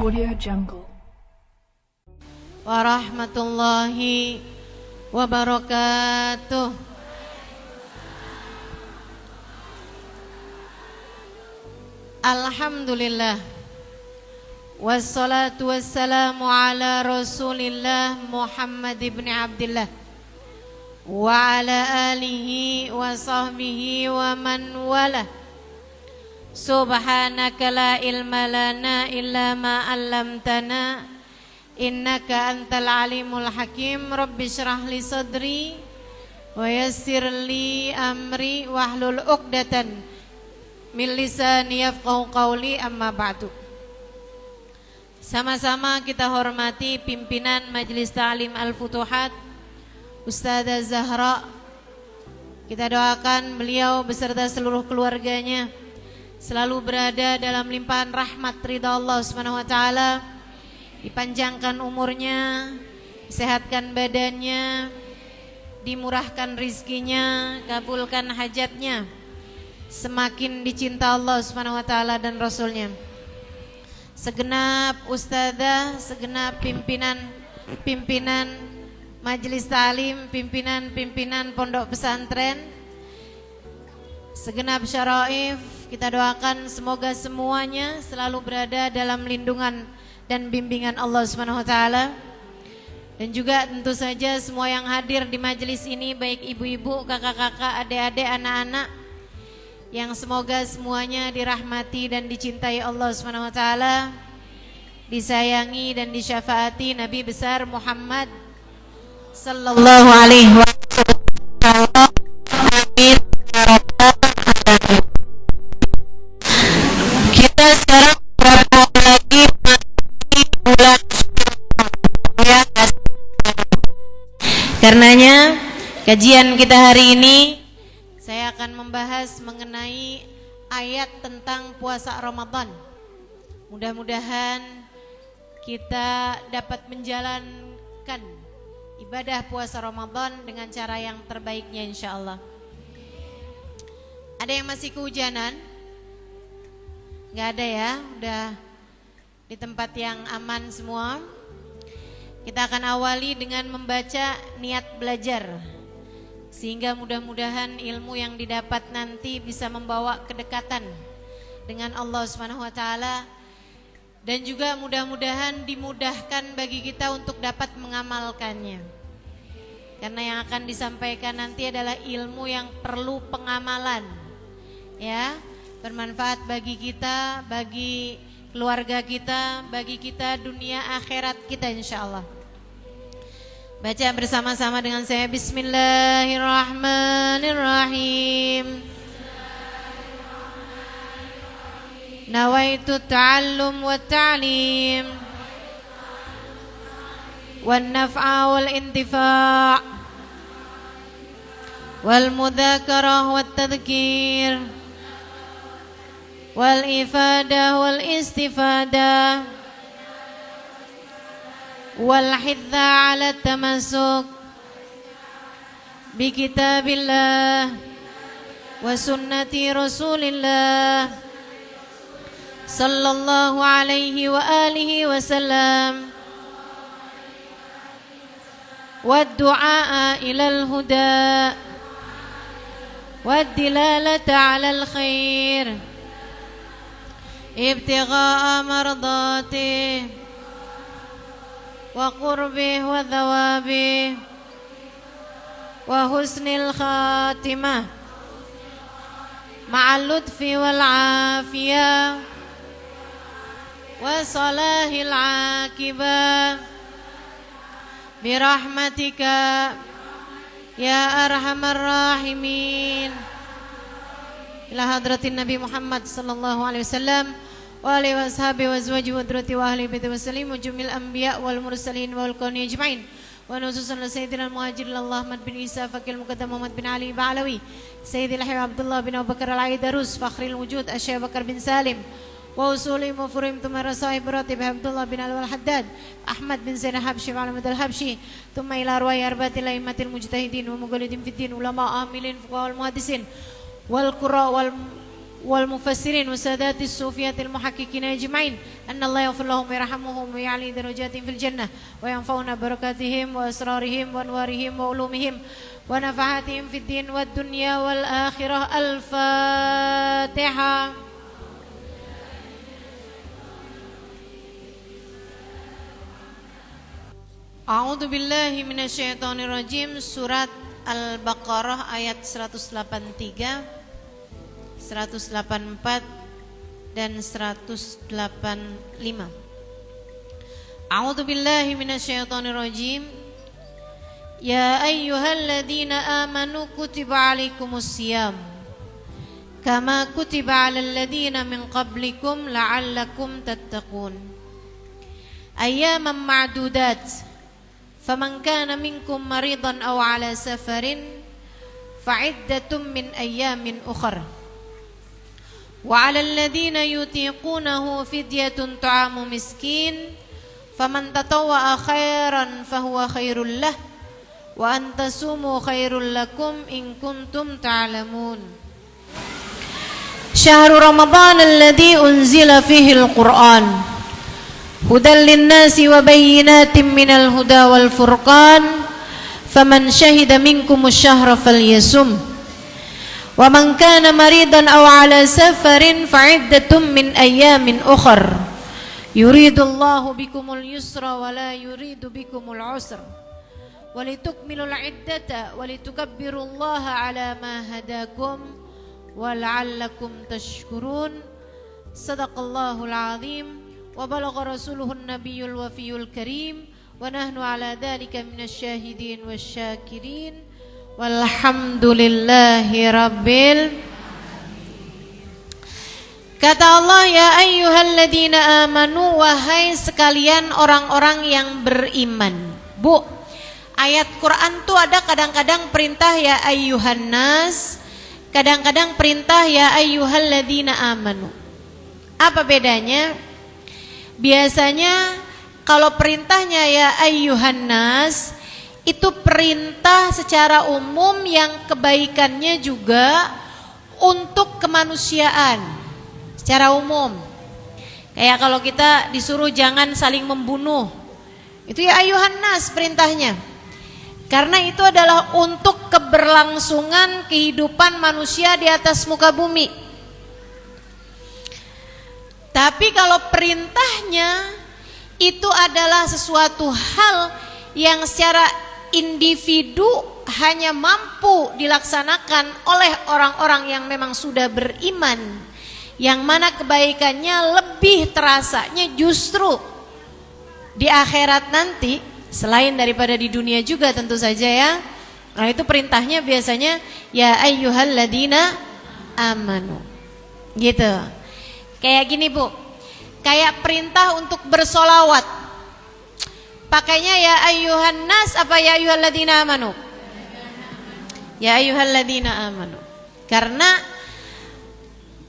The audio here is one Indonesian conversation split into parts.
Audio Jungle. Warahmatullahi wabarakatuh. Alhamdulillah. Wassalatu wassalamu ala Rasulillah Muhammad ibn Abdillah wa ala alihi wa sahbihi wa man wala. Subhanaka la ilma lana illa ma 'allamtana innaka antal alimul hakim. Rabbi shrah li sadri wa yassir li amri wahlul 'uqdatan min lisani yafqahu qawli, amma ba'du. Sama-sama kita hormati pimpinan Majelis Ta'lim Al-Futuhat, Ustazah Zahra. Kita doakan beliau beserta seluruh keluarganya selalu berada dalam limpahan rahmat ridha Allah Subhanahu wa taala, dipanjangkan umurnya, disehatkan badannya, dimurahkan rizkinya, kabulkan hajatnya, semakin dicinta Allah Subhanahu wa taala dan Rasulnya. Segenap ustadzah, segenap pimpinan majelis ta'lim, pimpinan pondok pesantren, segenap syaraif, kita doakan semoga semuanya selalu berada dalam lindungan dan bimbingan Allah Subhanahu wa taala. Dan juga tentu saja semua yang hadir di majelis ini, baik ibu-ibu, kakak-kakak, adik-adik, anak-anak, yang semoga semuanya dirahmati dan dicintai Allah Subhanahu wa taala, disayangi dan disyafaati Nabi besar Muhammad sallallahu alaihi wasallam. Amin. Kita sekarang berapa lagi bulan ya. Karenanya kajian kita hari ini saya akan membahas mengenai ayat tentang puasa Ramadan. Mudah-mudahan kita dapat menjalankan ibadah puasa Ramadan dengan cara yang terbaiknya, insyaallah. Ada yang masih kehujanan? Gak ada ya, udah di tempat yang aman semua. Kita akan awali dengan membaca niat belajar, sehingga mudah-mudahan ilmu yang didapat nanti bisa membawa kedekatan dengan Allah Subhanahu wa taala, dan juga mudah-mudahan dimudahkan bagi kita untuk dapat mengamalkannya. Karena yang akan disampaikan nanti adalah ilmu yang perlu pengamalan. Ya, bermanfaat bagi kita, bagi keluarga kita, bagi kita dunia akhirat kita, insyaallah. Baca bersama-sama dengan saya. Bismillahirrahmanirrahim. Nawaitu ta'allum wa ta'lim wan naf'a wal intifa' wal mudzakarah wat tadhkir wal ifadah wal istifadah wal hidza ala tamassuk bi kitabillah wa sunnati rasulillah sallallahu alaihi wa alihi wasallam wa du'a ilal huda wa dilalata ala al khair ibtigha'a mardatih wa qurbih wa thawabih wa husnil khatimah ma'al lutfi wal afiyah wa salahil aqibah birahmatika ya arhamar rahimin. Ila hadratin Nabi Muhammad sallallahu alaihi wasallam wa alihi washabihi wa azwajihi wa dzurriyyati wa ahli baiti wa sallim wa jumil anbiya wal mursalin wal qawni ajma'in wa nususan sayyidina al-muhajirin Ahmad bin Isa Fakil Muqaddam Muhammad bin Ali Ba'alawi Sayyidil Habib Abdullah bin Abu Bakar Al-Aidarus Fakhril Wujud Asy-Syaikh Bakar bin Salim wa usuli mufrim tumara sahib ratib Abdullah bin Al-Haddad Ahmad bin Zain Habsyi wa Ahmad Al-Habsyi thumma ila arwah arbatil aimatil mujtahidin wa muqallidin fid din ulama amilin fuqaha wal muhaddisin wal qurra wal والمفسرين والسادات الصوفيات المحققين أجمعين أن الله يغفر لهم ويرحمهم ويعلي درجاتهم في الجنة وينفعنا بركاتهم وأسرارهم وأنوارهم وعلومهم ونفعاتهم في الدين والدنيا والآخرة. الفاتحة. A'udzu billahi minasyaitonir rajim. Surat Al-Baqarah ayat 183, 184 dan 185. A'udzu billahi minasyaitonir rajim. Ya ayyuhalladzina amanu kutiba alaikumusiyam kama kutiba alal ladzina min qablikum la'allakum tattaqun. Ayyaman ma'dudat. Faman kana minkum maridan aw ala safarin fa'iddatun min ayyamin ukhra. Wa 'alal ladzina yutiqunahu fidyatun ta'amu miskin faman tatawwa'a khairan fahuwa khairul lah wa an tasumu khairul lakum in kuntum ta'lamun. Syahrul Ramadan alladzi unzila fihi al-Qur'an hudan linnasi wa bayyinatin minal huda wal furqan faman syahida minkumus syahra falyasum wa man kana maridan aw ala safarin fa'iddatun min ayyamin ukhra yuridullahu bikumul yusra wa la yuridu bikumul usra walitukmilul iddata walitukabbirullaha ala ma hadakum wa la'allakum tashkurun. Sadaqallahul azim. Wa balagha rasuluhun nabiyul wafiyul karim wa nahnu ala dhalika minasyahidin wasyakirin walhamdulillahi rabbil. Kata Allah, ya ayyuhalladzina amanu, wahai sekalian orang-orang yang beriman. Bu, ayat Quran tuh ada kadang-kadang perintah ya ayyuhan nas, kadang-kadang perintah ya ayyuhalladzina amanu. Apa bedanya? Biasanya kalau perintahnya ya ayyuhan nas itu perintah secara umum yang kebaikannya juga untuk kemanusiaan secara umum. Kayak kalau kita disuruh jangan saling membunuh, itu ya ayyuhan nas perintahnya. Karena itu adalah untuk keberlangsungan kehidupan manusia di atas muka bumi. Tapi kalau perintahnya itu adalah sesuatu hal yang secara individu hanya mampu dilaksanakan oleh orang-orang yang memang sudah beriman, yang mana kebaikannya lebih terasanya justru di akhirat nanti selain daripada di dunia juga tentu saja ya. Nah itu perintahnya biasanya ya ayyuhalladzina amanu gitu. Kayak gini Bu, kayak perintah untuk bersolawat, pakainya ya ayyuhan nas apa ya ayyuhalladzina amanu? Ya ayyuhalladzina amanu. Karena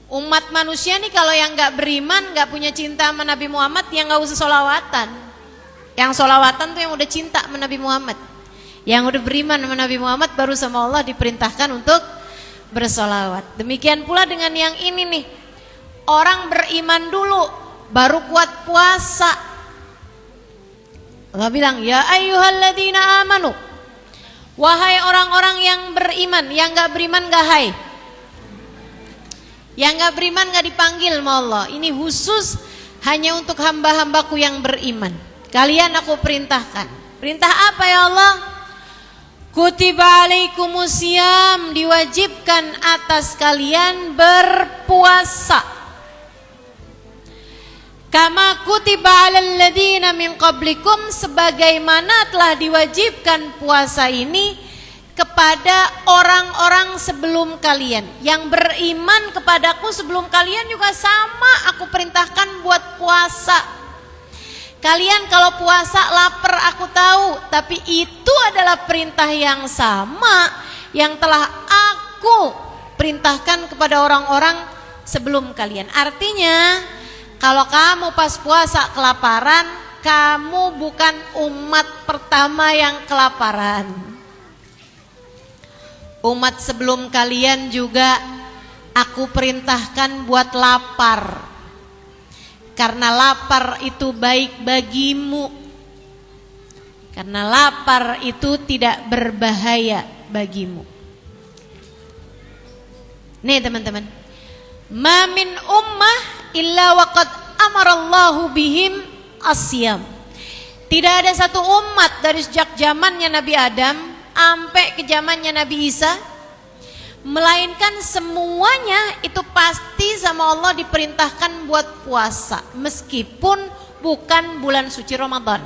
umat manusia nih kalau yang gak beriman, gak punya cinta sama Nabi Muhammad, yang gak usah solawatan. Yang solawatan tuh yang udah cinta sama Nabi Muhammad, yang udah beriman sama Nabi Muhammad, baru sama Allah diperintahkan untuk bersolawat. Demikian pula dengan yang ini nih, orang beriman dulu baru kuat puasa. Allah bilang ya ayyuhalladzina amanu, wahai orang-orang yang beriman. Yang gak beriman gak hai, yang gak beriman gak dipanggil sama Allah. Ini khusus hanya untuk hamba-hambaku yang beriman. Kalian aku perintahkan. Perintah apa ya Allah? Kutiba alaikumusiyam, diwajibkan atas kalian berpuasa. Kama kutiba alal ladzina min qablikum, sebagaimana telah diwajibkan puasa ini kepada orang-orang sebelum kalian. Yang beriman kepadaku sebelum kalian juga sama aku perintahkan buat puasa. Kalian kalau puasa lapar aku tahu, tapi itu adalah perintah yang sama yang telah aku perintahkan kepada orang-orang sebelum kalian. Artinya kalau kamu pas puasa kelaparan, kamu bukan umat pertama yang kelaparan. Umat sebelum kalian juga Aku perintahkan buat lapar, karena lapar itu baik bagimu, karena lapar itu tidak berbahaya bagimu. Nih teman-teman, ma min ummah illa waqad amarallahu bihim asyam. Tidak ada satu umat dari sejak zamannya Nabi Adam sampai ke zamannya Nabi Isa, melainkan semuanya itu pasti sama Allah diperintahkan buat puasa, meskipun bukan bulan suci Ramadan.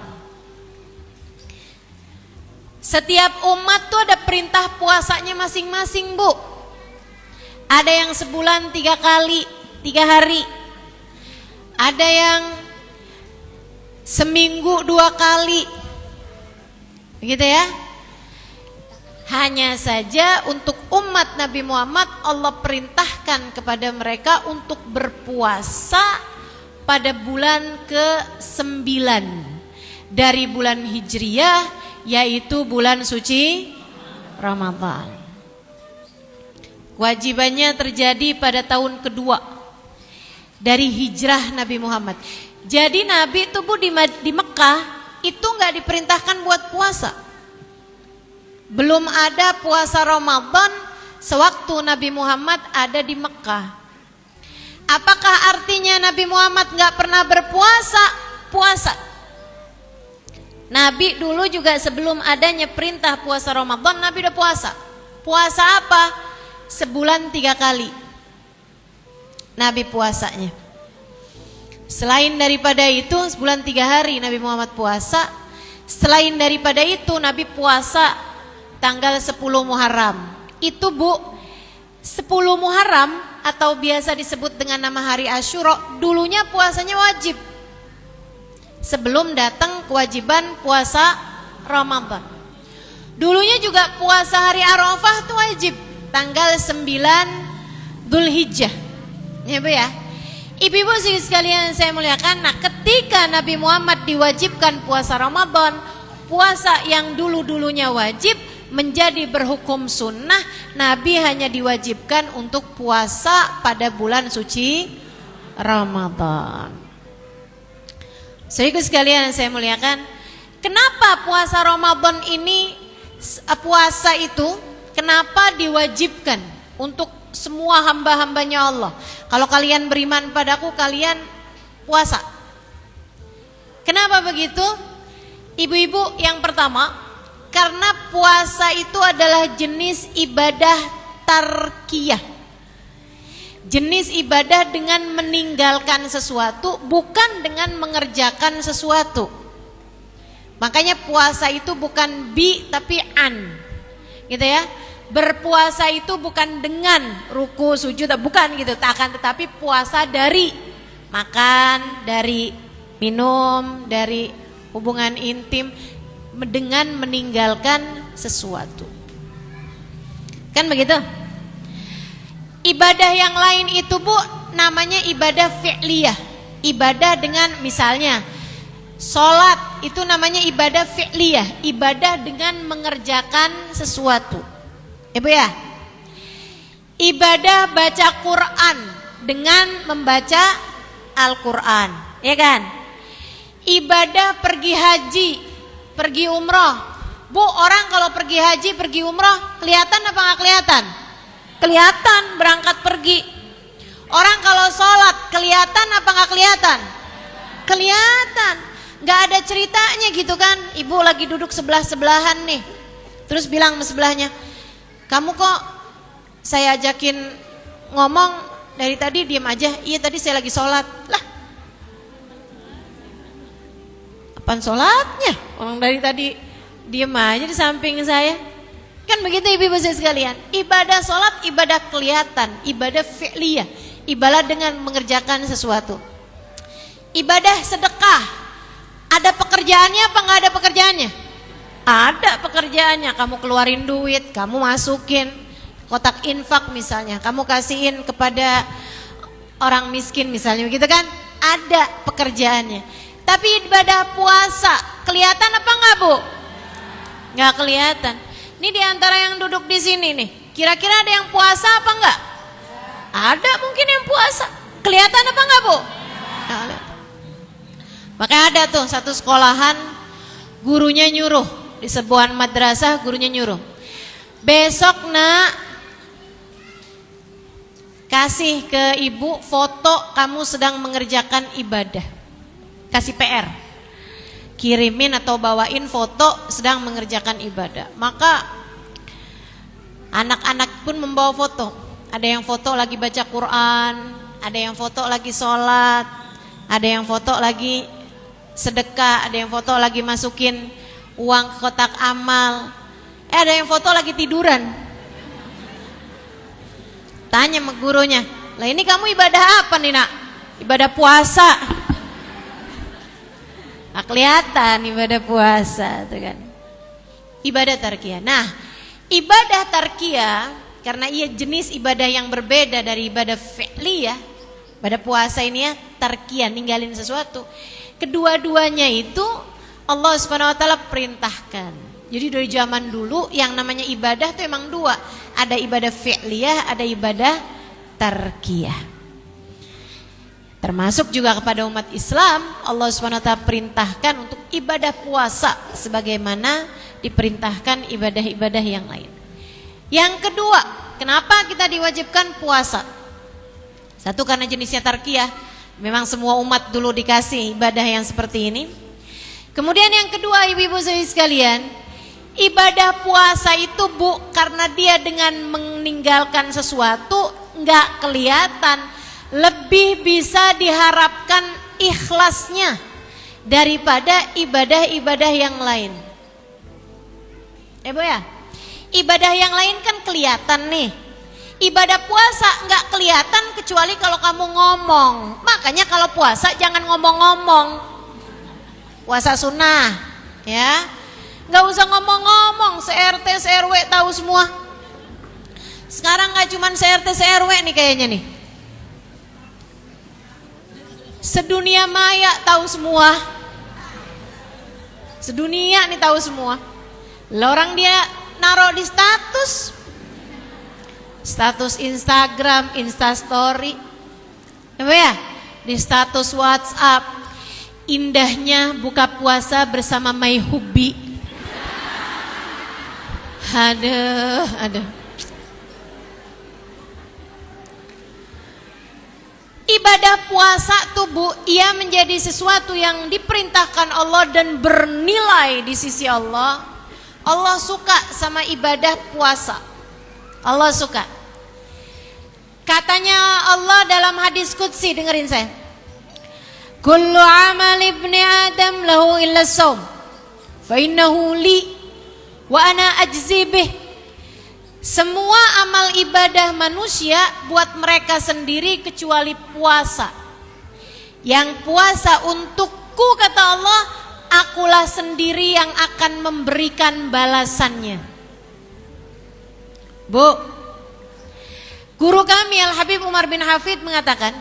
Setiap umat tuh ada perintah puasanya masing-masing, Bu. Ada yang sebulan 3 kali, 3 hari. Ada yang seminggu 2 kali. Begitu ya. Hanya saja untuk umat Nabi Muhammad Allah perintahkan kepada mereka untuk berpuasa pada bulan ke-9 dari bulan Hijriyah, yaitu bulan suci Ramadan. Kewajibannya terjadi pada tahun kedua dari hijrah Nabi Muhammad. Jadi Nabi itu Bu di Mekah itu nggak diperintahkan buat puasa. Belum ada puasa Ramadan sewaktu Nabi Muhammad ada di Mekah. Apakah artinya Nabi Muhammad nggak pernah berpuasa? Puasa. Nabi dulu juga sebelum adanya perintah puasa Ramadan, Nabi udah puasa. Puasa apa? Sebulan 3 kali Nabi puasanya. Selain daripada itu, sebulan 3 hari Nabi Muhammad puasa. Selain daripada itu, Nabi puasa tanggal 10 Muharram. Itu Bu, 10 Muharram atau biasa disebut dengan nama hari Asyura, dulunya puasanya wajib sebelum datang kewajiban puasa Ramadan. Dulunya juga puasa hari Arafah itu wajib tanggal 9 Dzulhijjah. Ya Bu ya. Ibu-ibu sekalian saya muliakan, nah ketika Nabi Muhammad diwajibkan puasa Ramadan, puasa yang dulu-dulunya wajib menjadi berhukum sunnah. Nabi hanya diwajibkan untuk puasa pada bulan suci Ramadan. Saudaraku sekalian saya muliakan, kenapa puasa Ramadan ini, puasa itu kenapa diwajibkan untuk semua hamba-hambanya Allah? Kalau kalian beriman padaku, kalian puasa. Kenapa begitu? Ibu-ibu, yang pertama, karena puasa itu adalah jenis ibadah tarkiyah. Jenis ibadah dengan meninggalkan sesuatu, bukan dengan mengerjakan sesuatu. Makanya puasa itu bukan bi tapi an. Gitu ya. Berpuasa itu bukan dengan ruku, sujud, bukan gitu. Akan tetapi puasa dari makan, dari minum, dari hubungan intim, dengan meninggalkan sesuatu. Kan begitu? Ibadah yang lain itu Bu namanya ibadah fi'liyah. Ibadah dengan misalnya sholat itu namanya ibadah fi'liyah. Ibadah dengan mengerjakan sesuatu. Ya Bu ya. Ibadah baca Quran dengan membaca Al-Quran, ya kan? Ibadah pergi haji, pergi umroh. Bu, orang kalau pergi haji, pergi umroh, kelihatan apa nggak kelihatan? Kelihatan berangkat pergi. Orang kalau sholat, kelihatan apa nggak kelihatan? Kelihatan. Nggak ada ceritanya gitu kan? Ibu lagi duduk sebelah-sebelahan nih, terus bilang sama sebelahnya, kamu kok saya ajakin ngomong dari tadi diem aja? Iya tadi saya lagi sholat. Lah, apaan sholatnya? Orang dari tadi diem aja di samping saya. Kan begitu ibu-ibu sekalian. Ibadah sholat, ibadah kelihatan, ibadah fi'liyah, ibadah dengan mengerjakan sesuatu. Ibadah sedekah, ada pekerjaannya apa nggak ada pekerjaannya? Ada pekerjaannya. Kamu keluarin duit, kamu masukin kotak infak misalnya, kamu kasihin kepada orang miskin misalnya, begitu kan? Ada pekerjaannya. Tapi ibadah puasa kelihatan apa enggak Bu? Enggak kelihatan. Ini diantara yang duduk di sini nih, kira-kira ada yang puasa apa enggak? Ada mungkin yang puasa. Kelihatan apa enggak, Bu? Ada. Makanya ada tuh satu sekolahan, gurunya nyuruh, di sebuah madrasah gurunya nyuruh, besok nak kasih ke ibu foto kamu sedang mengerjakan ibadah. Kasih PR, kirimin atau bawain foto sedang mengerjakan ibadah. Maka anak-anak pun membawa foto. Ada yang foto lagi baca Quran, ada yang foto lagi sholat, ada yang foto lagi sedekah, ada yang foto lagi masukin uang ke kotak amal, ada yang foto lagi tiduran. Tanya sama gurunya, lah ini kamu ibadah apa nih nak? Ibadah puasa. Nah, kelihatan ibadah puasa tuh kan. Ibadah tarkiyah. Nah, ibadah tarkiyah karena ia jenis ibadah yang berbeda dari ibadah fi'liyah. Ibadah puasa ini ya tarkiyah, ninggalin sesuatu. Kedua-duanya itu Allah Subhanahu wa taala perintahkan. Jadi dari zaman dulu yang namanya ibadah itu emang dua. Ada ibadah fi'liyah, ada ibadah tarkiyah. Termasuk juga kepada umat Islam, Allah Subhanahu wa taala perintahkan untuk ibadah puasa sebagaimana diperintahkan ibadah-ibadah yang lain. Yang kedua, kenapa kita diwajibkan puasa? Satu, karena jenisnya tarkiyah. Memang semua umat dulu dikasih ibadah yang seperti ini. Kemudian yang kedua, ibu-ibu sekalian, ibadah puasa itu Bu, karena dia dengan meninggalkan sesuatu nggak kelihatan, lebih bisa diharapkan ikhlasnya daripada ibadah-ibadah yang lain. Bu ya, ibadah yang lain kan kelihatan nih. Ibadah puasa nggak kelihatan kecuali kalau kamu ngomong. Makanya kalau puasa jangan ngomong-ngomong. Puasa sunnah, ya. Nggak usah ngomong-ngomong, se-RT, se-RW tahu semua. Sekarang nggak cuma se-RT, se-RW nih kayaknya nih. Sedunia maya tahu semua. Sedunia nih tahu semua. Lah orang dia naruh di status Instagram, Instastory, ya, di status WhatsApp, indahnya buka puasa bersama My Hubby. Aduh. Ibadah puasa tuh Bu, ia menjadi sesuatu yang diperintahkan Allah dan bernilai di sisi Allah. Allah suka sama ibadah puasa. Allah suka. Katanya Allah dalam hadis qudsi, dengerin saya. Kullu amal ibni Adam lahu illa shaum fa innahu li wa ana ajzi bih. Semua amal ibadah manusia buat mereka sendiri kecuali puasa. Yang puasa untukku, kata Allah, akulah sendiri yang akan memberikan balasannya. Bu, guru kami Al-Habib Umar bin Hafid mengatakan,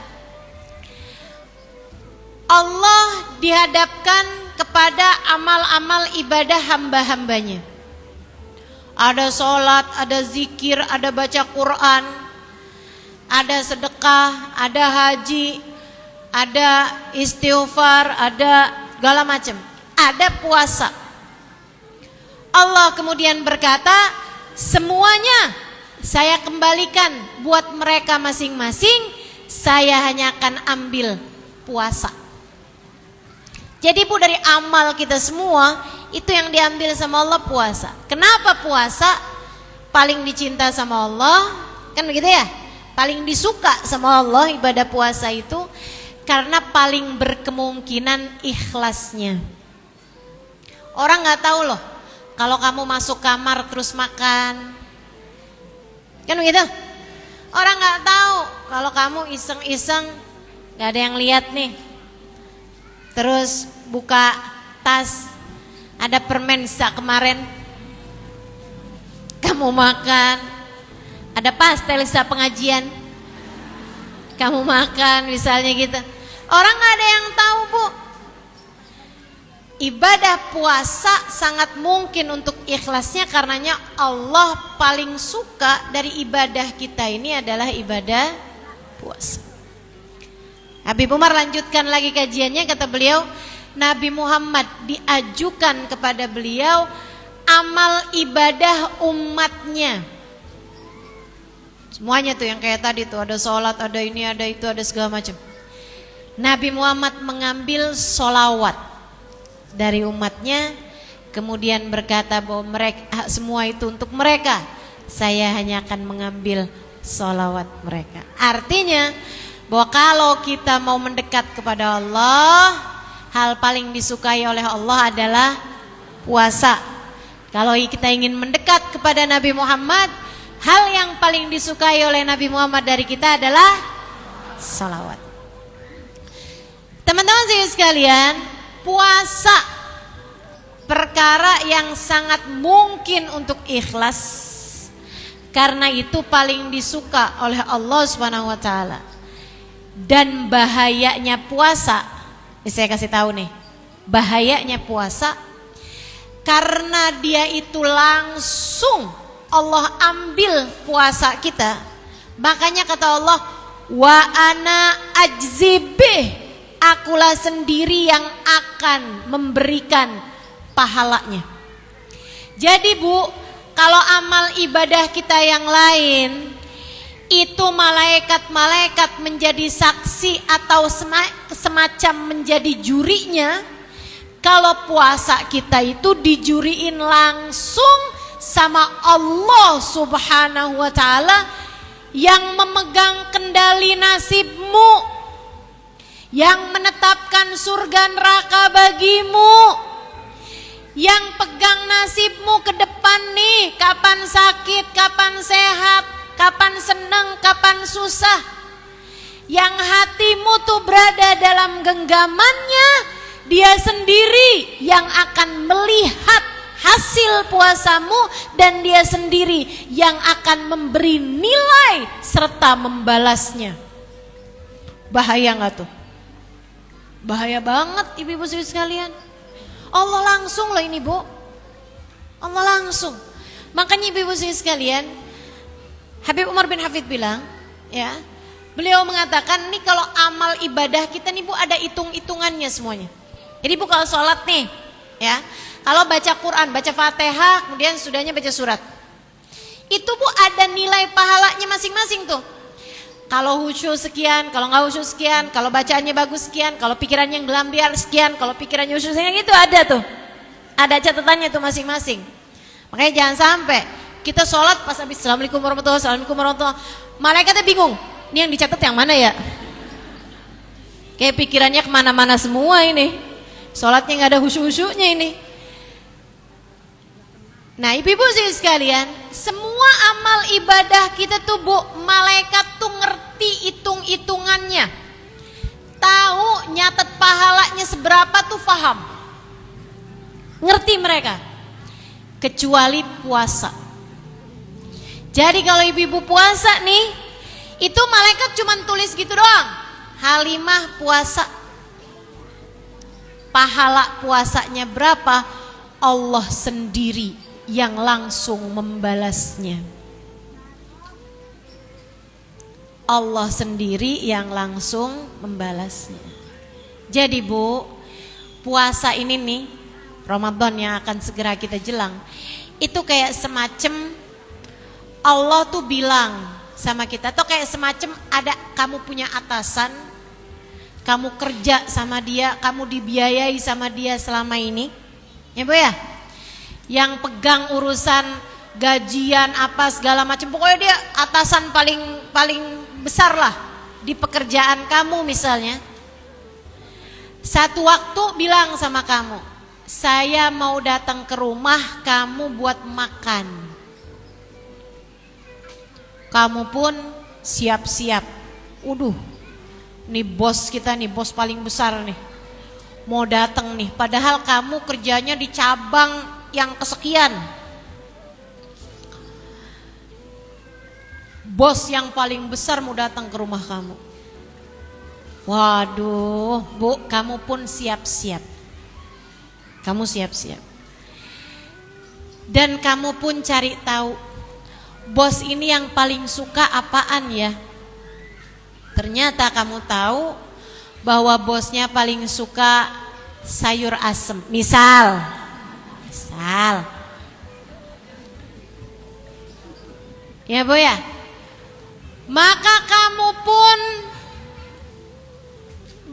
Allah dihadapkan kepada amal-amal ibadah hamba-hambanya. Ada sholat, ada zikir, ada baca Quran, ada sedekah, ada haji, ada istighfar, ada segala macam. Ada puasa. Allah kemudian berkata, semuanya saya kembalikan buat mereka masing-masing. Saya hanya akan ambil puasa. Jadi Bu, dari amal kita semua itu yang diambil sama Allah puasa. Kenapa puasa paling dicinta sama Allah? Kan begitu ya? Paling disuka sama Allah ibadah puasa itu karena paling berkemungkinan ikhlasnya. Orang nggak tahu loh kalau kamu masuk kamar terus makan. Kan begitu? Orang nggak tahu kalau kamu iseng-iseng, nggak ada yang lihat nih. Terus buka tas, ada permen sisa kemarin, kamu makan. Ada pastel sisa pengajian, kamu makan misalnya gitu. Orang nggak ada yang tahu Bu. Ibadah puasa sangat mungkin untuk ikhlasnya, karenanya Allah paling suka dari ibadah kita ini adalah ibadah puasa. Habib Umar lanjutkan lagi kajiannya, kata beliau, Nabi Muhammad diajukan kepada beliau amal ibadah umatnya. Semuanya tuh yang kayak tadi tuh, ada sholat, ada ini, ada itu, ada segala macam. Nabi Muhammad mengambil sholawat dari umatnya, kemudian berkata bahwa mereka semua itu untuk mereka. Saya hanya akan mengambil sholawat mereka. Artinya bahwa kalau kita mau mendekat kepada Allah, hal paling disukai oleh Allah adalah puasa. Kalau kita ingin mendekat kepada Nabi Muhammad, hal yang paling disukai oleh Nabi Muhammad dari kita adalah sholawat. Teman-teman sekalian, puasa perkara yang sangat mungkin untuk ikhlas. Karena itu paling disuka oleh Allah Subhanahu wa taala. Dan bahayanya puasa, ini saya kasih tahu nih. Bahayanya puasa karena dia itu langsung Allah ambil puasa kita. Makanya kata Allah, wa ana ajzibih, akulah sendiri yang akan memberikan pahalanya. Jadi Bu, kalau amal ibadah kita yang lain itu malaikat-malaikat menjadi saksi atau semacam menjadi jurinya, kalau puasa kita itu dijuriin langsung sama Allah Subhanahu wa taala yang memegang kendali nasibmu, yang menetapkan surga neraka bagimu, yang pegang nasibmu ke depan nih, kapan sakit, kapan sehat, kapan senang, kapan susah. Yang hatimu tuh berada dalam genggamannya, dia sendiri yang akan melihat hasil puasamu, dan dia sendiri yang akan memberi nilai serta membalasnya. Bahaya gak tuh? Bahaya banget ibu-ibu sekalian. Allah langsung loh ini Bu, Allah langsung. Makanya ibu-ibu sekalian, Habib Umar bin Hafid bilang, ya, beliau mengatakan nih kalau amal ibadah kita nih Bu ada hitung-hitungannya semuanya. Jadi Bu kalau sholat nih, ya, kalau baca Quran, baca Fatihah, kemudian sudahnya baca surat, itu Bu ada nilai pahalanya masing-masing tuh. Kalau khusyuk sekian, kalau nggak khusyuk sekian, kalau bacaannya bagus sekian, kalau pikirannya gelambiar sekian, kalau pikirannya khusyuk sekian, itu ada tuh. Ada catatannya tuh masing-masing. Makanya jangan sampai kita sholat pas habis Assalamualaikum warahmatullahi wabarakatuh, Assalamualaikum warahmatullahi wabarakatuh, malaikatnya bingung, ini yang dicatat yang mana ya? Kayak pikirannya kemana-mana semua ini. Sholatnya nggak ada khusyuk-khusyuknya ini. Nah ibu-ibu sekalian, semua amal ibadah kita tuh Bu, malaikat tuh ngerti hitung-hitungannya, tahu nyatet pahalanya seberapa tuh paham, ngerti mereka, kecuali puasa. Jadi kalau ibu-ibu puasa nih, itu malaikat cuman tulis gitu doang, Halimah puasa, pahala puasanya berapa, Allah sendiri yang langsung membalasnya. Allah sendiri yang langsung membalasnya. Jadi Bu, puasa ini nih, Ramadan yang akan segera kita jelang, itu kayak semacam Allah tuh bilang sama kita, atau kayak semacam ada kamu punya atasan, kamu kerja sama dia, kamu dibiayai sama dia selama ini, ya Bu ya, yang pegang urusan gajian apa segala macam, pokoknya dia atasan paling besar lah di pekerjaan kamu misalnya. Satu waktu bilang sama kamu, saya mau datang ke rumah kamu buat makan. Kamu pun siap-siap, nih bos kita nih, bos paling besar nih, mau datang nih, padahal kamu kerjanya di cabang yang kesekian. Bos yang paling besar mau datang ke rumah kamu. Waduh, Bu, kamu pun siap-siap. Kamu siap-siap. Dan kamu pun cari tahu, bos ini yang paling suka apaan ya? Ternyata kamu tahu bahwa bosnya paling suka sayur asem. Misal. Ya Bu ya. Maka kamu pun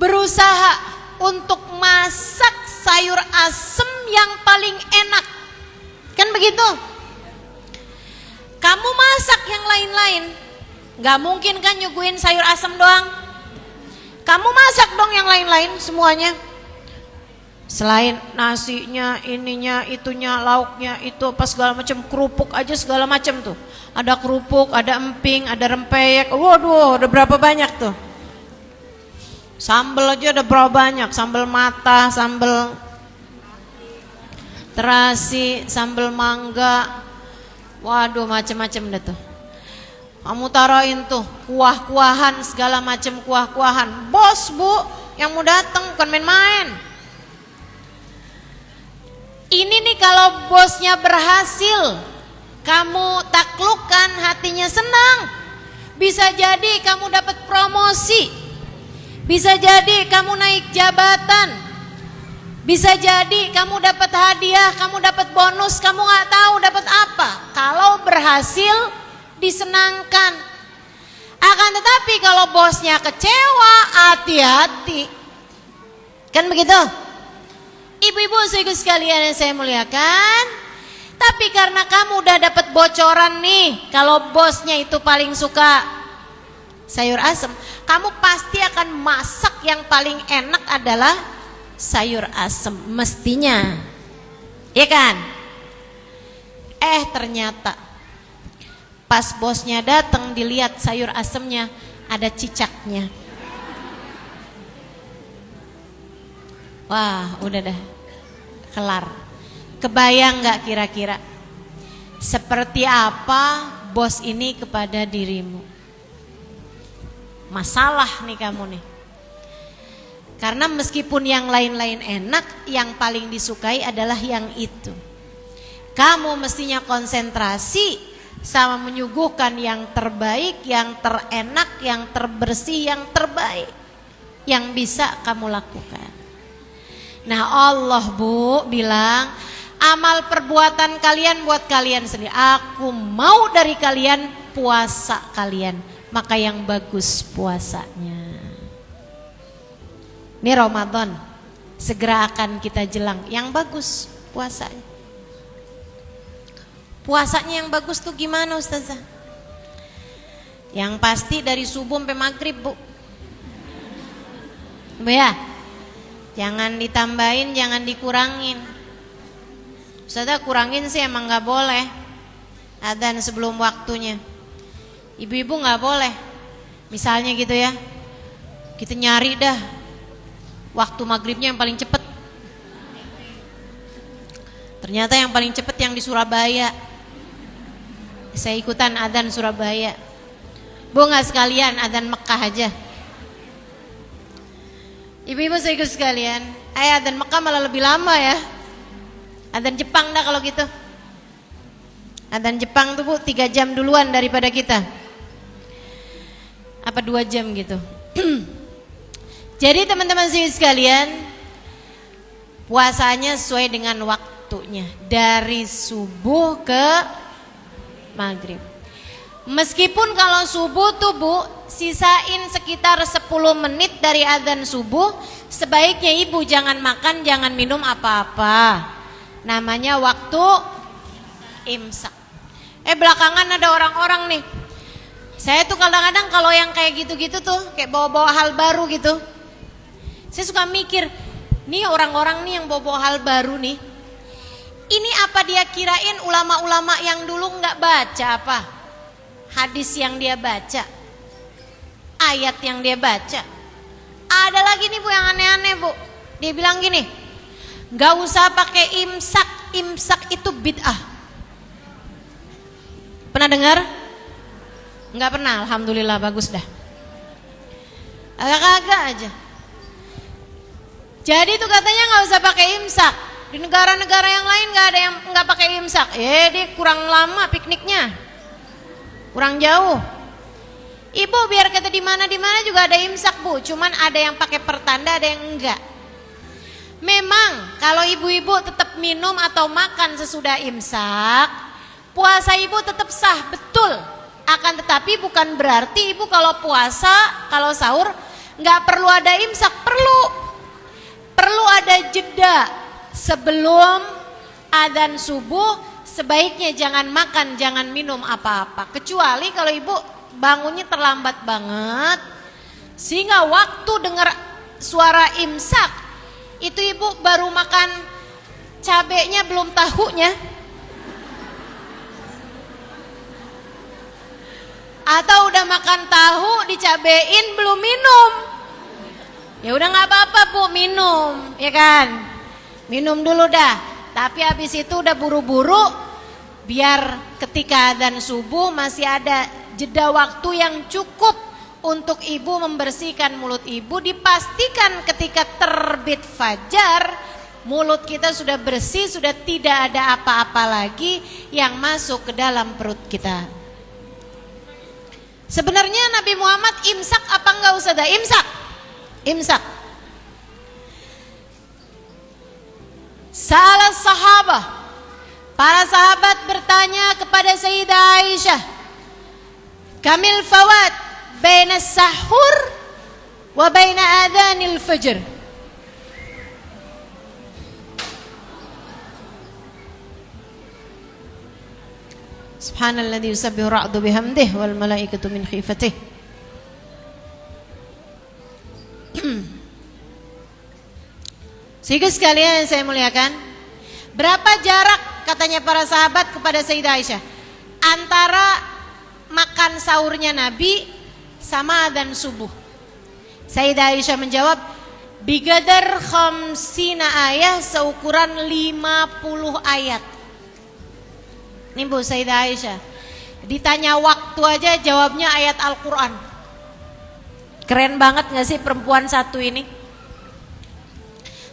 berusaha untuk masak sayur asem yang paling enak. Kan begitu? Kamu masak yang lain-lain. Gak mungkin kan nyuguhin sayur asem doang. Kamu masak dong yang lain-lain semuanya. Selain nasinya, ininya, itunya, lauknya, itu apa segala macam, kerupuk aja segala macam tuh. Ada kerupuk, ada emping, ada rempeyek. Waduh, ada berapa banyak tuh. Sambal aja ada berapa banyak, sambal mata, sambal terasi, sambal mangga. Waduh, macam-macam dah tuh. Kamu taruhin tuh kuah-kuahan, segala macam kuah-kuahan. Bos Bu yang mau datang bukan main-main. Ini nih kalau bosnya berhasil, kamu taklukkan, hatinya senang. Bisa jadi kamu dapat promosi, bisa jadi kamu naik jabatan, bisa jadi kamu dapat hadiah, kamu dapat bonus, kamu nggak tahu dapat apa. Kalau berhasil disenangkan. Akan tetapi kalau bosnya kecewa, hati-hati. Kan begitu? Ibu-ibu saudara sekalian yang saya muliakan, tapi karena kamu udah dapat bocoran nih, kalau bosnya itu paling suka sayur asem, kamu pasti akan masak yang paling enak adalah sayur asem mestinya, ya kan? Ternyata pas bosnya datang dilihat sayur asemnya ada cicaknya. Wah, udah dah kelar. Kebayang gak kira-kira seperti apa bos ini kepada dirimu? Masalah nih kamu nih. Karena meskipun yang lain-lain enak, yang paling disukai adalah yang itu. Kamu mestinya konsentrasi sama menyuguhkan yang terbaik, yang terenak, yang terbersih, yang terbaik yang bisa kamu lakukan. Nah Allah Bu bilang, amal perbuatan kalian buat kalian sendiri. Aku mau dari kalian puasa kalian, maka yang bagus puasanya. Ini Ramadan segera akan kita jelang, yang bagus puasanya. Puasanya yang bagus tuh gimana Ustazah? Yang pasti dari subuh sampai maghrib Bu. Bu ya, jangan ditambahin, jangan dikurangin. Ustazah kurangin sih emang gak boleh. Adzan sebelum waktunya. Ibu-ibu gak boleh. Misalnya gitu ya, kita nyari dah waktu maghribnya yang paling cepet. Ternyata yang paling cepet yang di Surabaya. Saya ikutan adzan Surabaya. Bu gak sekalian adzan Mekah aja? Ibu-ibu saya ikut sekalian, adzan Mekah malah lebih lama ya. Adzan Jepang dah kalau gitu. Adzan Jepang tuh Bu 3 jam duluan daripada kita. Apa 2 jam gitu. Jadi teman-teman saya sekalian, puasanya sesuai dengan waktunya. Dari subuh ke maghrib. Meskipun kalau subuh tuh Bu sisain sekitar 10 menit dari adzan subuh, sebaiknya ibu jangan makan, jangan minum apa-apa. Namanya waktu imsak. Belakangan ada orang-orang nih. Saya tuh kadang-kadang kalau yang kayak gitu-gitu tuh kayak bawa-bawa hal baru gitu. Saya suka mikir, nih orang-orang nih yang bawa-bawa hal baru nih. Ini apa dia kirain ulama-ulama yang dulu nggak baca apa? Hadis yang dia baca, ayat yang dia baca. Ada lagi nih Bu yang aneh-aneh Bu. Dia bilang gini, nggak usah pakai imsak, imsak itu bid'ah. Pernah dengar? Nggak pernah, alhamdulillah bagus dah. Agak-agak aja. Jadi itu katanya nggak usah pakai imsak. Di negara-negara yang lain nggak ada yang nggak pakai imsak. Dia kurang lama pikniknya, kurang jauh. Ibu biar kata di mana juga ada imsak Bu, cuman ada yang pakai pertanda, ada yang enggak. Memang kalau ibu-ibu tetap minum atau makan sesudah imsak, puasa ibu tetap sah, betul. Akan tetapi bukan berarti ibu kalau puasa, kalau sahur nggak perlu ada imsak, perlu ada jeda sebelum adzan subuh. Sebaiknya jangan makan, jangan minum apa-apa, kecuali kalau ibu bangunnya terlambat banget sehingga waktu dengar suara imsak itu ibu baru makan cabenya belum tahunya, atau udah makan tahu dicabein belum minum. Ya udah nggak apa-apa Bu, minum, ya kan? Minum dulu dah. Tapi habis itu udah buru-buru, biar ketika adzan subuh masih ada jeda waktu yang cukup untuk ibu membersihkan mulut ibu. Dipastikan ketika terbit fajar mulut kita sudah bersih, sudah tidak ada apa-apa lagi yang masuk ke dalam perut kita. Sebenarnya Nabi Muhammad imsak apa enggak Ustazah? Imsak. Salah sahabat, para sahabat bertanya kepada Sayyidah Aisyah, kamil fawat baina sahur wa baina adhanil fajr. Subhanalladzi yusabbihu ra'du bihamdihi wal malaikatu min khifatihi. Sehingga sekalian yang saya muliakan, berapa jarak katanya para sahabat kepada Sayyidah Aisyah antara makan sahurnya Nabi sama adzan subuh? Sayyidah Aisyah menjawab, bigadar khamsina ayat, seukuran 50 ayat. Ini Bu Sayyidah Aisyah ditanya waktu aja jawabnya ayat Al-Quran. Keren banget gak sih perempuan satu ini?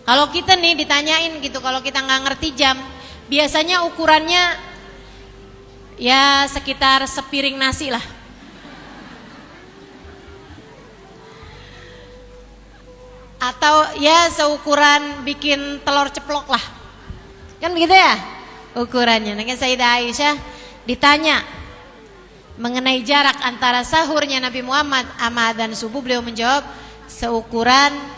Kalau kita nih ditanyain gitu, kalau kita nggak ngerti jam, biasanya ukurannya ya sekitar sepiring nasi lah. Atau ya seukuran bikin telur ceplok lah. Kan begitu ya ukurannya. Nah, Sayyidah Aisyah ditanya mengenai jarak antara sahurnya Nabi Muhammad sama adzan subuh, beliau menjawab seukuran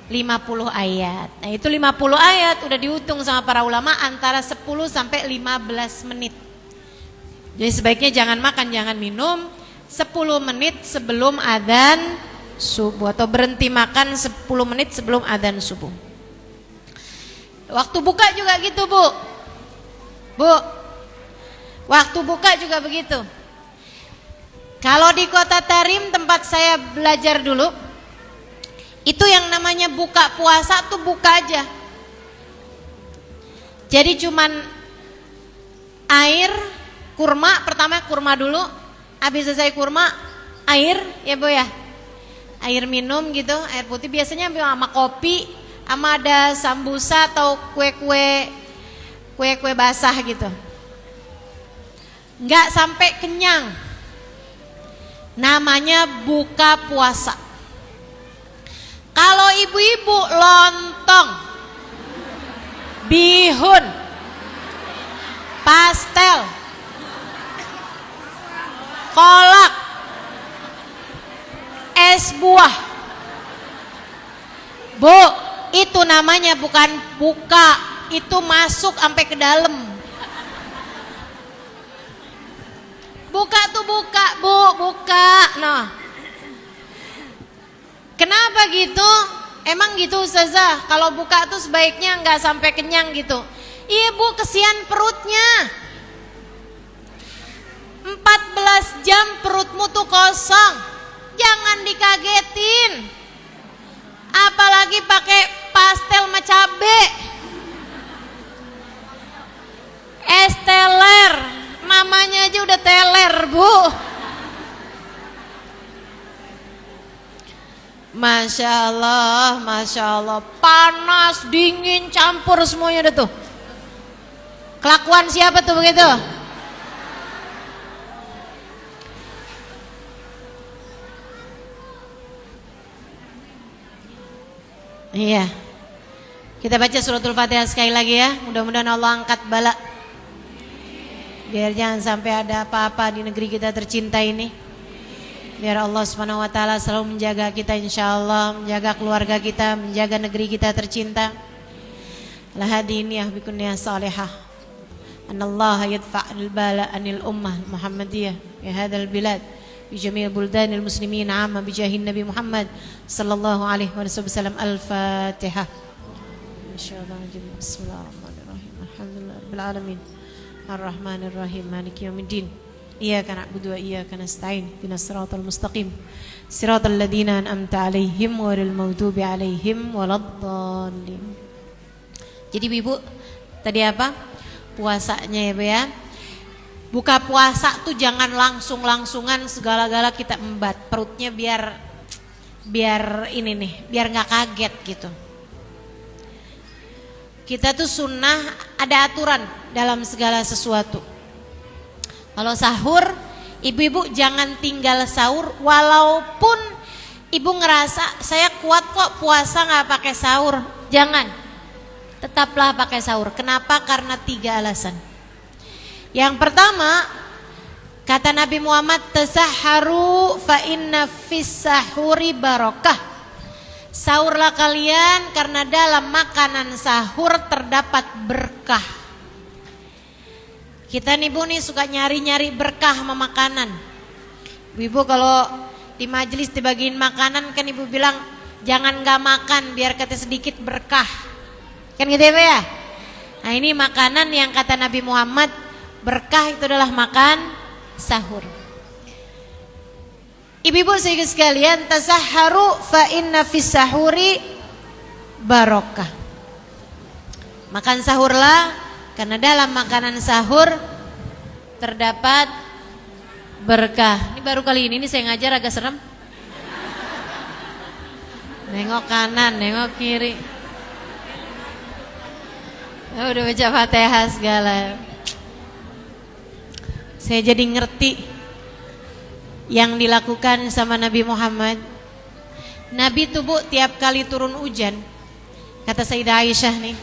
50 ayat. Nah itu 50 ayat udah dihitung sama para ulama antara 10 sampai 15 menit. Jadi sebaiknya jangan makan, jangan minum 10 menit sebelum adzan subuh, atau berhenti makan 10 menit sebelum adzan subuh. Waktu buka juga gitu Bu. Waktu buka juga begitu. Kalau di Kota Tarim tempat saya belajar dulu, itu yang namanya buka puasa tuh buka aja. Jadi cuman air, kurma, pertama kurma dulu, habis selesai kurma, air ya Bu ya. Air minum gitu, air putih biasanya sama kopi, sama ada sambusa atau kue-kue basah gitu. Enggak sampai kenyang. Namanya buka puasa. Kalau ibu-ibu lontong, bihun, pastel, kolak, es buah, Bu, itu namanya bukan buka, itu masuk sampai ke dalam. Buka tuh buka Bu, buka. Nah, kenapa gitu? Emang gitu Ustazah, kalau buka tuh sebaiknya nggak sampai kenyang gitu. Iya Bu, kesian perutnya. 14 jam perutmu tuh kosong. Jangan dikagetin. Apalagi pakai pastel sama cabe. Es teler, namanya aja udah teler Bu. Masya Allah, panas, dingin, campur semuanya udah tuh. Kelakuan siapa tuh begitu? Iya. Kita baca suratul Fatihah sekali lagi ya. Mudah-mudahan Allah angkat bala. Biar jangan sampai ada apa-apa di negeri kita tercinta ini. Biar Allah Subhanahu wa taala selalu menjaga kita insyaallah, menjaga keluarga kita, menjaga negeri kita tercinta. La hadiniyah bikunniyah salihah. Anallaha yadfa'ul bala anil ummah Muhammadiyah ya hadzal bilad bi jami' buldanil muslimin 'amma bi jahin Nabi Muhammad sallallahu alaihi wasallam. Al-Fatihah. Insyaallah. Bismillahirrahmanirrahim. Alhamdulillahirabbil alamin. Ar-Rahmanir-Rahim. Maliki yaumiddin. Iyyaka na'budu wa iyyaka nasta'in. Ihdinas siratal mustaqim. Siratal ladzina an'amta 'alaihim ghairil maghdubi 'alaihim waladdallin. Jadi Ibu, tadi apa? Puasanya ya Bu ya. Buka puasa tuh jangan langsung-langsungan segala-gala kita embat. Perutnya biar ini nih, biar enggak kaget gitu. Kita tuh sunnah ada aturan dalam segala sesuatu. Kalau sahur, ibu-ibu jangan tinggal sahur walaupun ibu ngerasa saya kuat kok puasa gak pakai sahur. Jangan, tetaplah pakai sahur. Kenapa? Karena 3 alasan. Yang pertama, kata Nabi Muhammad, tasahharu fa inna fis sahuri barakah. Sahurlah kalian karena dalam makanan sahur terdapat berkah. Kita nih Bu nih suka nyari-nyari berkah sama makanan. Ibu kalau di majelis dibagiin makanan kan ibu bilang jangan gak makan biar kata sedikit berkah. Kan gitu ya Bu ya. Nah ini makanan yang kata Nabi Muhammad berkah itu adalah makan sahur. Ibu-ibu sekalian, tasahharu fa inna fis sahuri barokah. Makan sahurlah karena dalam makanan sahur terdapat berkah. Ini baru kali ini saya ngajar agak serem. Nengok kanan, nengok kiri. Udah baca Fatihah segala. Saya jadi ngerti yang dilakukan sama Nabi Muhammad. Nabi tuh Bu tiap kali turun hujan, kata Sayyidah Aisyah nih,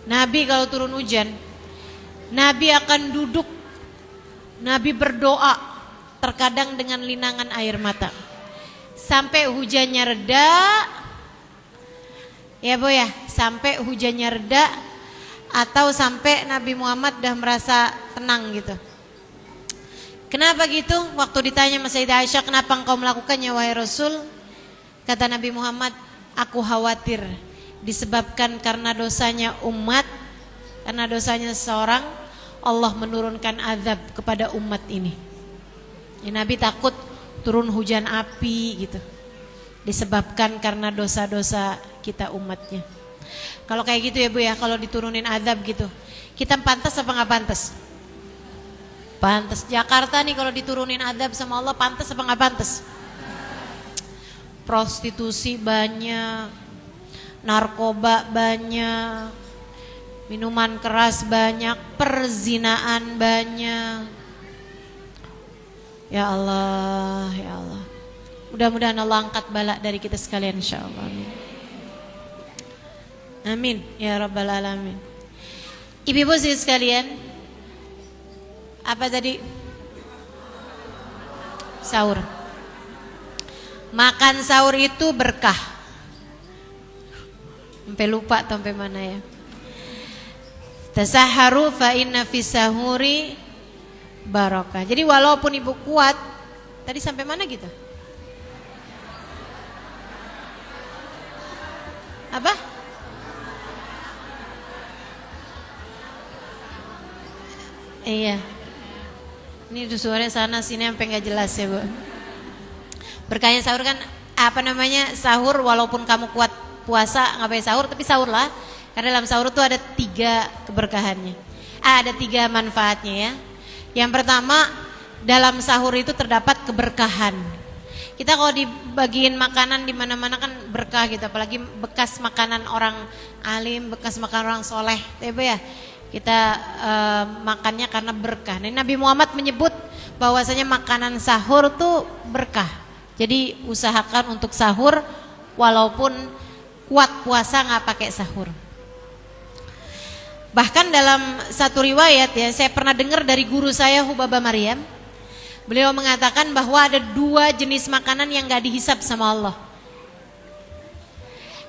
Nabi kalau turun hujan, Nabi akan duduk, Nabi berdoa, terkadang dengan linangan air mata, sampai hujannya reda. Ya Bu ya, sampai hujannya reda atau sampai Nabi Muhammad dah merasa tenang gitu. Kenapa gitu? Waktu ditanya sama Sayyidah Aisyah, kenapa engkau melakukannya wahai Rasul? Kata Nabi Muhammad, aku khawatir disebabkan karena dosanya umat, karena dosanya seseorang, Allah menurunkan azab kepada umat ini. Ya, Nabi takut turun hujan api gitu, disebabkan karena dosa-dosa kita umatnya. Kalau kayak gitu ya Bu ya, kalau diturunin azab gitu, kita pantas apa nggak pantas? Pantas. Jakarta nih kalau diturunin azab sama Allah, pantas apa nggak pantas? Prostitusi banyak, narkoba banyak, minuman keras banyak, perzinaan banyak. Ya Allah, ya Allah. Mudah-mudahan Allah angkat bala dari kita sekalian insyaallah. Amin. Amin ya rabbal alamin. Ibu-ibu sekalian, apa tadi? Sahur. Makan sahur itu berkah. Sampai lupa sampai mana ya. Tasahharu fa inna fis sahuri barakah. Jadi walaupun ibu kuat, tadi sampai mana gitu? Apa? Iya. Ini suaranya sana sini sampai nggak jelas ya Bu. Berkahnya sahur kan apa namanya, sahur walaupun kamu kuat puasa nggak boleh sahur, tapi sahurlah karena dalam sahur itu ada 3 keberkahannya. Ada 3 manfaatnya ya. Yang pertama, dalam sahur itu terdapat keberkahan. Kita kalau dibagiin makanan di mana-mana kan berkah gitu, apalagi bekas makanan orang alim, bekas makanan orang soleh, ya. Kita makannya karena berkah. Nah, Nabi Muhammad menyebut bahwasanya makanan sahur tuh berkah. Jadi usahakan untuk sahur walaupun kuat puasa nggak pakai sahur. Bahkan dalam satu riwayat ya, saya pernah dengar dari guru saya Hubaba Maryam. Beliau mengatakan bahwa ada 2 jenis makanan yang nggak dihisap sama Allah.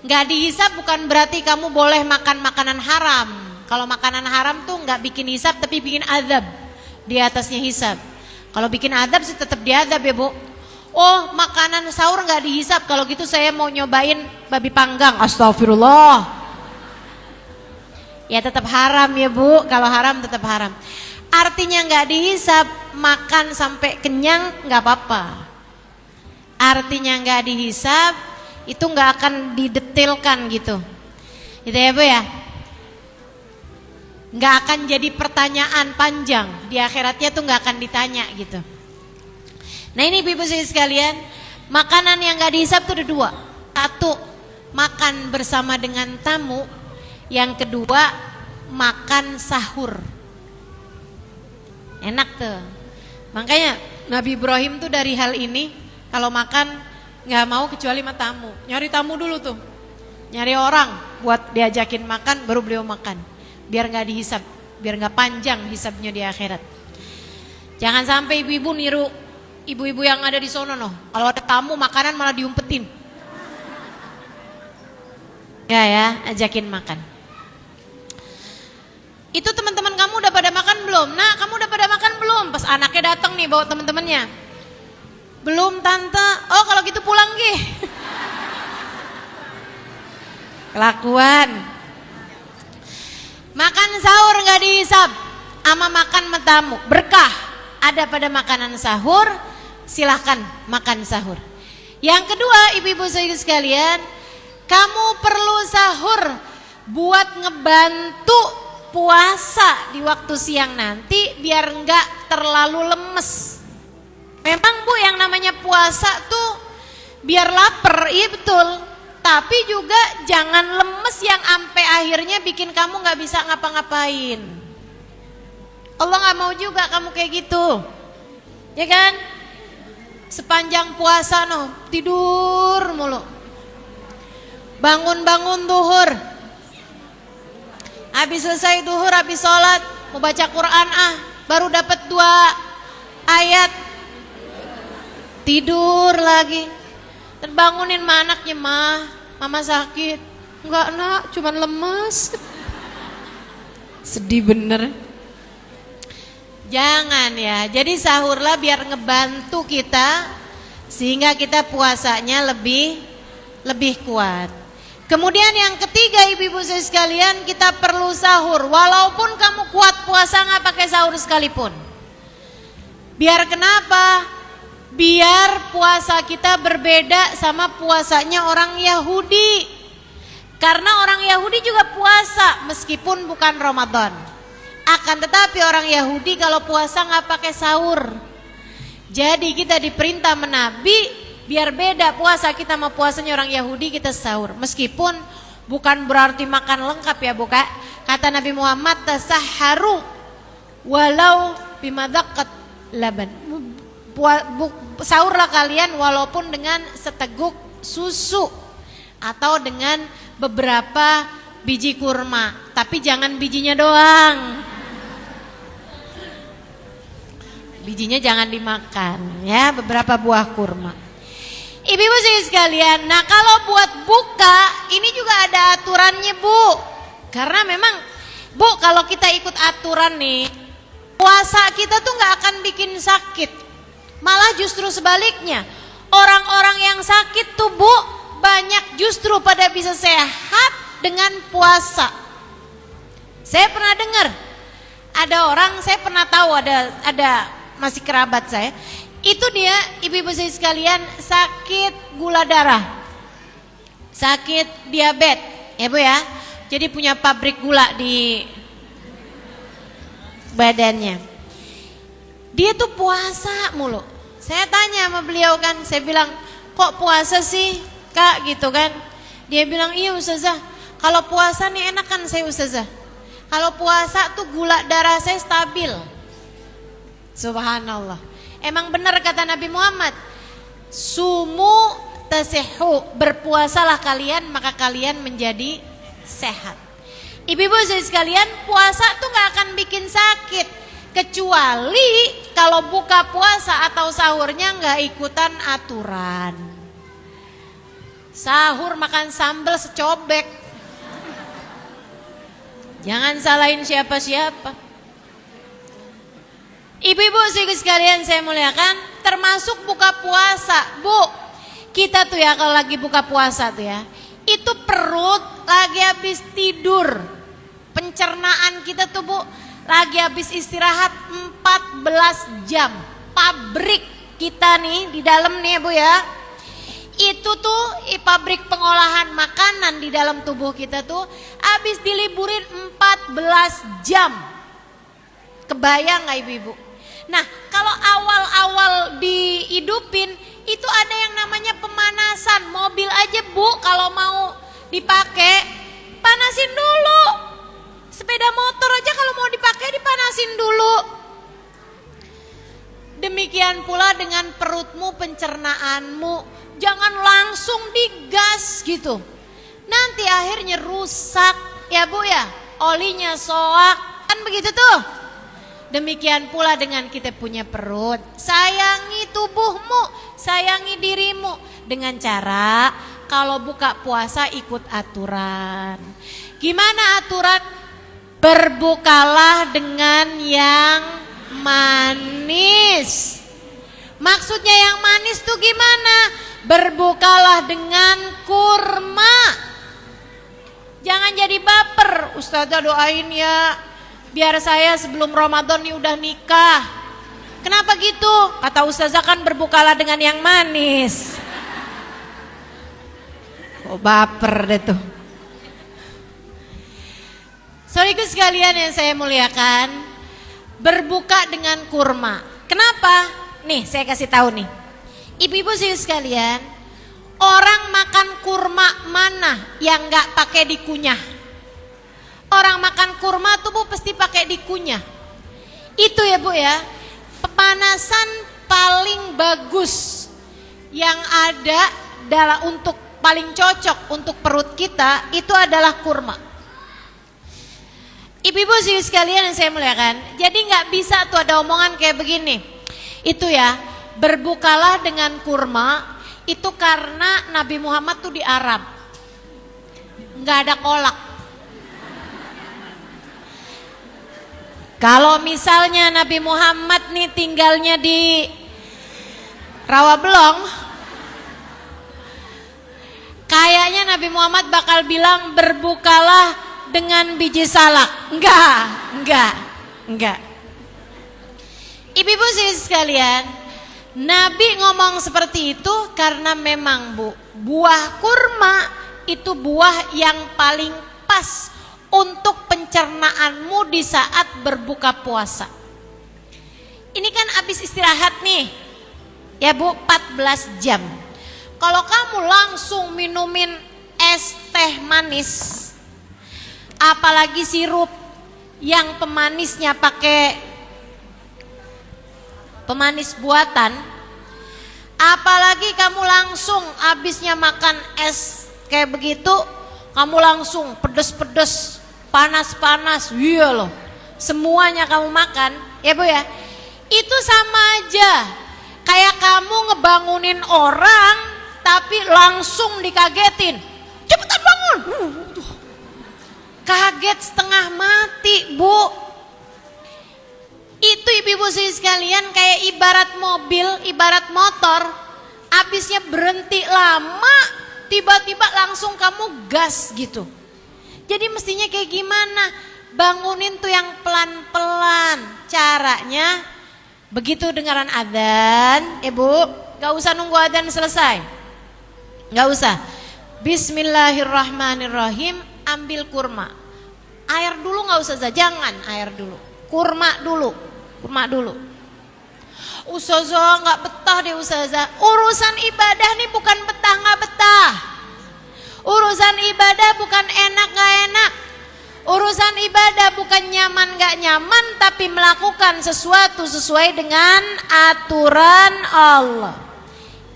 Nggak dihisap bukan berarti kamu boleh makan makanan haram. Kalau makanan haram tuh nggak bikin hisap tapi bikin azab di atasnya hisap. Kalau bikin azab sih tetap diazab ya Bu. Oh, makanan sahur nggak dihisap, kalau gitu saya mau nyobain babi panggang. Astagfirullah. Ya tetap haram ya Bu, kalau haram tetap haram. Artinya nggak dihisap, makan sampai kenyang nggak apa-apa. Artinya nggak dihisap, itu nggak akan didetailkan gitu. Gitu ya Bu ya. Nggak akan jadi pertanyaan panjang, di akhiratnya tuh nggak akan ditanya gitu. Nah ini ibu-ibu sekalian, makanan yang nggak dihisap tuh ada 2. Satu, makan bersama dengan tamu. Yang kedua, makan sahur. Enak tuh. Makanya Nabi Ibrahim tuh dari hal ini, kalau makan nggak mau kecuali sama tamu. Nyari tamu dulu tuh, nyari orang buat diajakin makan, baru beliau makan. Biar nggak dihisap, biar nggak panjang hisapnya di akhirat. Jangan sampai ibu-ibu niru ibu-ibu yang ada di sono noh. Kalau ada tamu makanan malah diumpetin. Ya, ajakin makan. Itu teman-teman kamu udah pada makan belum? Nah, kamu udah pada makan belum? Pas anaknya datang nih bawa teman-temannya. Belum tante. Oh, kalau gitu pulang gih. Kelakuan. Makan sahur nggak dihisap, ama makan metamu. Berkah ada pada makanan sahur. Silahkan makan sahur. Yang kedua, ibu-ibu sekalian, kamu perlu sahur buat ngebantu puasa di waktu siang nanti biar enggak terlalu lemes. Memang Bu, yang namanya puasa tuh biar lapar, iya betul. Tapi juga jangan lemes yang sampai akhirnya bikin kamu nggak bisa ngapa-ngapain. Allah nggak mau juga kamu kayak gitu, ya kan? Sepanjang puasa noh tidur mulu, bangun-bangun duhur, habis selesai duhur, habis sholat mau baca Quran baru dapat 2 ayat, tidur lagi. Terbangunin sama anaknya, mama sakit. Enggak nak, cuman lemes. Sedih bener. Jangan ya, jadi sahurlah biar ngebantu kita sehingga kita puasanya lebih kuat. Kemudian yang ketiga ibu-ibu sekalian, kita perlu sahur walaupun kamu kuat puasa nggak pakai sahur sekalipun. Biar kenapa? Biar puasa kita berbeda sama puasanya orang Yahudi. Karena orang Yahudi juga puasa meskipun bukan Ramadan. Akan tetapi orang Yahudi kalau puasa nggak pakai sahur. Jadi kita diperintah menabi biar beda puasa kita sama puasanya orang Yahudi, kita sahur. Meskipun bukan berarti makan lengkap ya buka. Kata Nabi Muhammad, tasahharu walau bimadzaqat laban. Sahurlah kalian walaupun dengan seteguk susu atau dengan beberapa biji kurma, tapi jangan bijinya doang. Bijinya jangan dimakan ya, beberapa buah kurma. Ibu-ibu sekalian, nah kalau buat buka ini juga ada aturannya Bu. Karena memang Bu, kalau kita ikut aturan nih, puasa kita tuh nggak akan bikin sakit. Malah justru sebaliknya, orang-orang yang sakit tuh Bu, banyak justru pada bisa sehat dengan puasa. Saya pernah dengar ada orang, saya pernah tahu ada masih kerabat saya, itu dia ibu-ibu sekalian sakit gula darah, sakit diabetes ya Bu ya. Jadi punya pabrik gula di badannya. Dia tuh puasa mulu. Saya tanya sama beliau kan, saya bilang, kok puasa sih Kak gitu kan. Dia bilang, iya Ustazah, kalau puasa nih enak kan saya Ustazah. Kalau puasa tuh gula darah saya stabil. Subhanallah. Emang benar kata Nabi Muhammad, Sumu tasihhu, berpuasalah kalian maka kalian menjadi sehat. Ibu-ibu sekalian, puasa tuh gak akan bikin sakit, kecuali kalau buka puasa atau sahurnya gak ikutan aturan. Sahur makan sambal secobek. Jangan salahin siapa-siapa. Ibu-ibu sekalian saya muliakan, termasuk buka puasa. Bu, kita tuh ya kalau lagi buka puasa tuh ya, itu perut lagi habis tidur. Pencernaan kita tuh Bu, lagi habis istirahat 14 jam. Pabrik kita nih di dalam nih Bu ya, itu tuh pabrik pengolahan makanan di dalam tubuh kita tuh habis diliburin 14 jam. Kebayang gak ibu-ibu? Nah kalau awal-awal dihidupin itu ada yang namanya pemanasan. Mobil aja Bu kalau mau dipakai panasin dulu. Sepeda motor aja kalau mau dipakai dipanasin dulu. Demikian pula dengan perutmu, pencernaanmu, jangan langsung digas gitu. Nanti akhirnya rusak ya Bu ya, olinya soak, kan begitu tuh. Demikian pula dengan kita punya perut. Sayangi tubuhmu, sayangi dirimu dengan cara kalau buka puasa ikut aturan. Gimana aturan? Berbukalah dengan yang manis. Maksudnya yang manis tuh gimana? Berbukalah dengan kurma. Jangan jadi baper. Ustazah doain ya, biar saya sebelum Ramadan nih udah nikah. Kenapa gitu? Kata Ustazah kan berbukalah dengan yang manis. Oh baper deh tuh. Saudaraku sekalian yang saya muliakan, berbuka dengan kurma. Kenapa? Nih saya kasih tahu nih. Ibu-ibu sekalian, orang makan kurma mana yang gak pakai dikunyah? Orang makan kurma tuh Bu pasti pakai dikunyah. Itu ya Bu ya, pemanasan paling bagus yang ada untuk paling cocok untuk perut kita itu adalah kurma. Ibu-ibu sekalian yang saya muliakan, jadi nggak bisa tuh ada omongan kayak begini. Itu ya, berbukalah dengan kurma itu karena Nabi Muhammad tuh di Arab, nggak ada kolak. Kalau misalnya Nabi Muhammad nih tinggalnya di Rawabelong, kayaknya Nabi Muhammad bakal bilang berbukalah dengan biji salak. Enggak. Ibu-ibu sekalian, Nabi ngomong seperti itu karena memang Bu, buah kurma itu buah yang paling pas untuk pencernaanmu di saat berbuka puasa. Ini kan habis istirahat nih ya Bu, 14 jam. Kalau kamu langsung minumin es teh manis, apalagi sirup yang pemanisnya pakai pemanis buatan, apalagi kamu langsung habisnya makan es kayak begitu, kamu langsung pedes-pedes, panas-panas, iya loh, semuanya kamu makan ya Bu ya, itu sama aja kayak kamu ngebangunin orang tapi langsung dikagetin, cepetan bangun, kaget setengah mati Bu. Itu ibu-ibu sekalian kayak ibarat mobil, ibarat motor, habisnya berhenti lama, tiba-tiba langsung kamu gas gitu. Jadi mestinya kayak gimana? Bangunin tuh yang pelan-pelan. Caranya begitu dengaran adzan, Ibu, gak usah nunggu adzan selesai, gak usah. Bismillahirrahmanirrahim, ambil kurma. Air dulu gak usah, jangan air dulu. Kurma dulu. Ustazah gak betah deh Ustazah. Urusan ibadah nih bukan betah gak betah. Urusan ibadah bukan enak gak enak. Urusan ibadah bukan nyaman gak nyaman, tapi melakukan sesuatu sesuai dengan aturan Allah.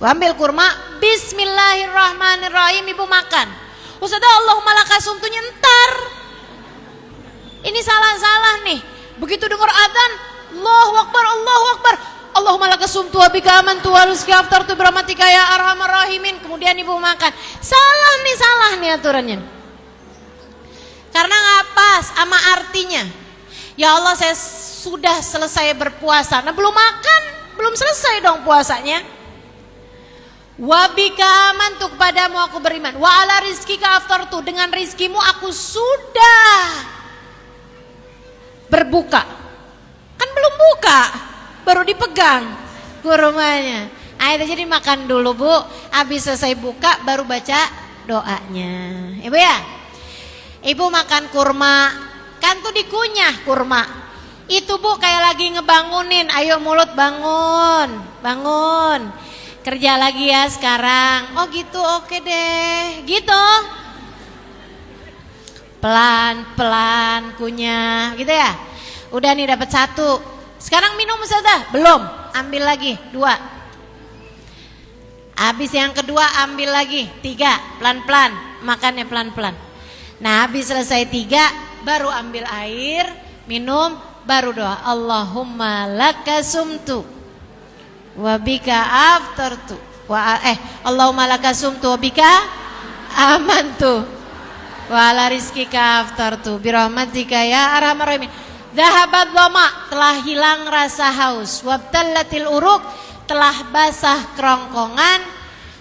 Ambil kurma, bismillahirrahmanirrahim, ibu makan. Ustazah, Allahumma lakasumtunya ntar. Ini salah-salah nih. Begitu dengar adzan, Allahu Akbar, Allahu Akbar. Allahumma lakasumtu wa bika amantu wa rizqi aftartu birahmatika ya arhamar rahimin. Kemudian ibu makan. Salah nih aturannya. Karena nggak pas sama artinya. Ya Allah, saya sudah selesai berpuasa. Nah, belum makan, belum selesai dong puasanya. Wa bika amantu, kepadamu aku beriman. Wa ala rizqika aftartu, dengan rizkimu aku sudah berbuka. Kan belum buka, baru dipegang kurmanya. Ayo jadi makan dulu bu, habis selesai buka baru baca doanya. Ibu ya, ibu makan kurma, kan tuh dikunyah kurma. Itu bu kayak lagi ngebangunin, ayo mulut bangun, bangun. Kerja lagi ya sekarang. Oh gitu, oke deh, gitu. Pelan-pelan kunyah, gitu ya. Udah nih dapat 1. Sekarang minum Ustazah? Belum. Ambil lagi 2. Habis yang kedua ambil lagi 3. Pelan-pelan, makannya pelan-pelan. Nah, habis selesai 3 baru ambil air, minum, baru doa. Allahumma lakasumtu wa bika aftartu Allahumma lakasumtu wa bika amantu wa ala rizqika aftartu birahmatika ya arhamar rahimin. Zahabat dhama, telah hilang rasa haus. Wabtallatil uruq, telah basah kerongkongan.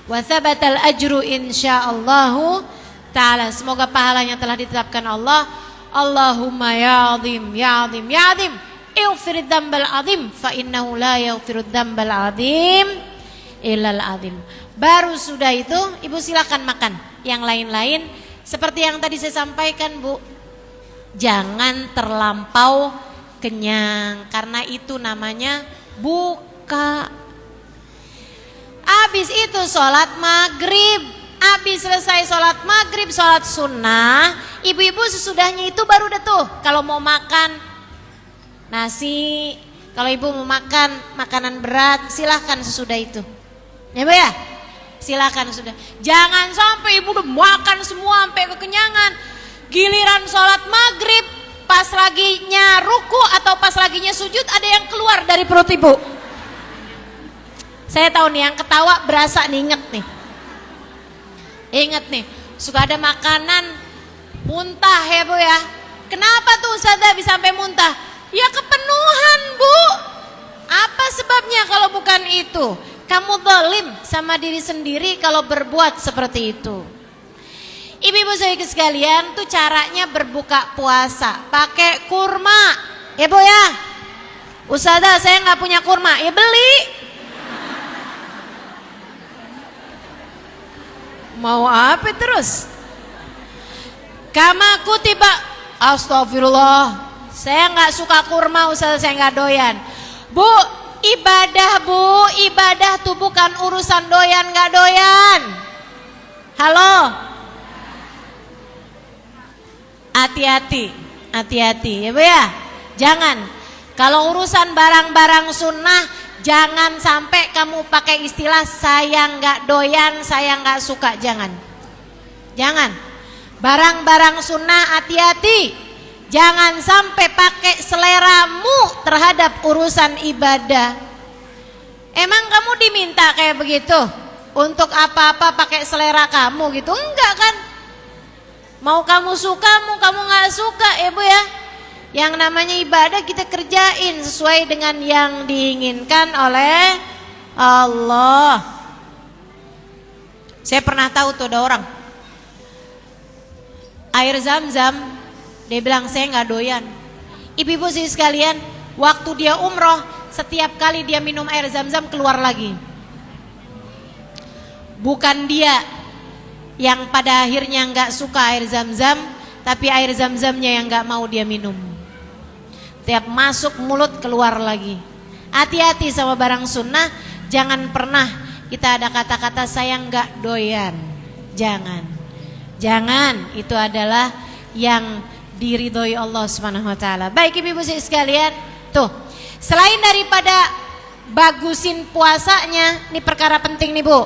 Wa thabatal ajru insyaallahu ta'ala, semoga pahalanya telah ditetapkan Allah. Allahumma ya azim ya azim ya azim, ighfir dzambal azim fa innahu la yaghfiru dzambal azim illal azim. Baru sudah itu ibu silakan makan yang lain-lain. Seperti yang tadi saya sampaikan bu, jangan terlampau kenyang, karena itu namanya buka. Habis itu sholat maghrib. Habis selesai sholat maghrib, sholat sunnah, ibu-ibu sesudahnya itu baru deh tuh kalau mau makan nasi, kalau ibu mau makan makanan berat, silahkan sesudah itu. Ya bu ya, silahkan sudah. Jangan sampai ibu udah makan semua sampai kekenyangan, giliran sholat maghrib pas laginya ruku atau pas laginya sujud ada yang keluar dari perut ibu. Saya tahu nih yang ketawa berasa nih, inget nih. Ingat nih, suka ada makanan muntah ya bu ya. Kenapa tuh Ustazah bisa sampai muntah? Ya kepenuhan bu. Apa sebabnya kalau bukan itu? Kamu zalim sama diri sendiri kalau berbuat seperti itu. Ibu-ibu saya sekalian, tuh caranya berbuka puasa pakai kurma ya bu ya. Ustazah saya nggak punya kurma, ya beli. Mau apa terus? Kama kutiba, astagfirullah. Saya nggak suka kurma Ustazah, saya nggak doyan. Bu, ibadah tuh bukan urusan doyan nggak doyan. Halo, hati-hati ya bu ya. Jangan, kalau urusan barang-barang sunnah, jangan sampai kamu pakai istilah saya nggak doyan, saya nggak suka. Jangan. Barang-barang sunnah hati-hati. Jangan sampai pakai seleramu terhadap urusan ibadah. Emang kamu diminta kayak begitu? Untuk apa-apa pakai selera kamu gitu? Enggak kan? Mau kamu suka, mau kamu nggak suka ya bu ya. Yang namanya ibadah kita kerjain sesuai dengan yang diinginkan oleh Allah. Saya pernah tahu tuh ada orang air zam-zam, dia bilang saya nggak doyan. Ibu-ibu sih sekalian, waktu dia umroh, setiap kali dia minum air zam-zam keluar lagi. Bukan dia yang pada akhirnya nggak suka air zam-zam, tapi air zam-zamnya yang nggak mau dia minum. Tiap masuk mulut keluar lagi. Hati-hati sama barang sunnah. Jangan pernah kita ada kata-kata saya nggak doyan. Jangan, itu adalah yang diridhoi Allah Subhanahu wa taala. Baik ibu-ibu sekalian, tuh selain daripada bagusin puasanya. Ini perkara penting nih Bu.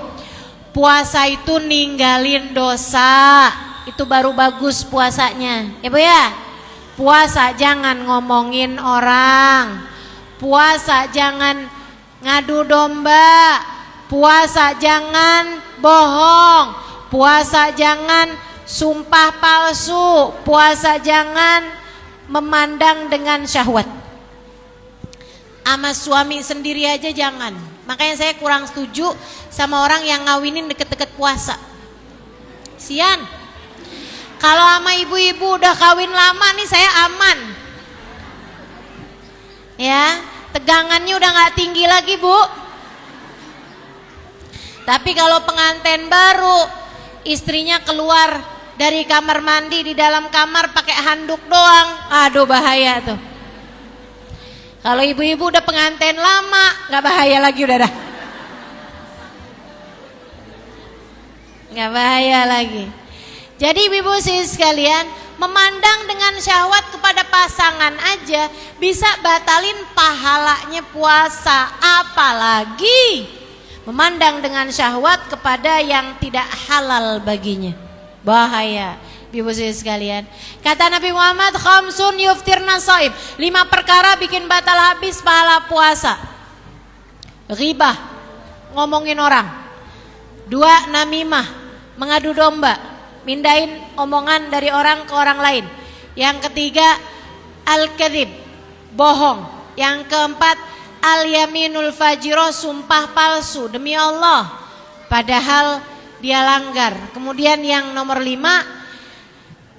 Puasa itu ninggalin dosa, itu baru bagus puasanya ya Bu ya. Puasa jangan ngomongin orang, puasa jangan ngadu domba, puasa jangan bohong, puasa jangan sumpah palsu, puasa jangan memandang dengan syahwat. Sama suami sendiri aja jangan. Makanya saya kurang setuju sama orang yang ngawinin deket-deket puasa. Sian. Kalau sama ibu-ibu udah kawin lama nih saya aman. Ya, tegangannya udah gak tinggi lagi Bu. Tapi kalau pengantin baru, istrinya keluar dari kamar mandi di dalam kamar pakai handuk doang, aduh bahaya tuh. Kalau ibu-ibu udah pengantin lama, nggak bahaya lagi udah dah. Nggak bahaya lagi. Jadi ibu-ibu sekalian, memandang dengan syahwat kepada pasangan aja bisa batalin pahalanya puasa, apalagi memandang dengan syahwat kepada yang tidak halal baginya. Bahaya. Ibu sekalian, kata Nabi Muhammad, khamsun yuftirna shaim, 5 perkara bikin batal habis pahala puasa. Ghibah, ngomongin orang. 2, namimah, mengadu domba, mindahin omongan dari orang ke orang lain. Yang ketiga, al-kadhib, bohong. Yang keempat, al-yaminul fajiro, sumpah palsu demi Allah padahal dia langgar. Kemudian yang nomor 5,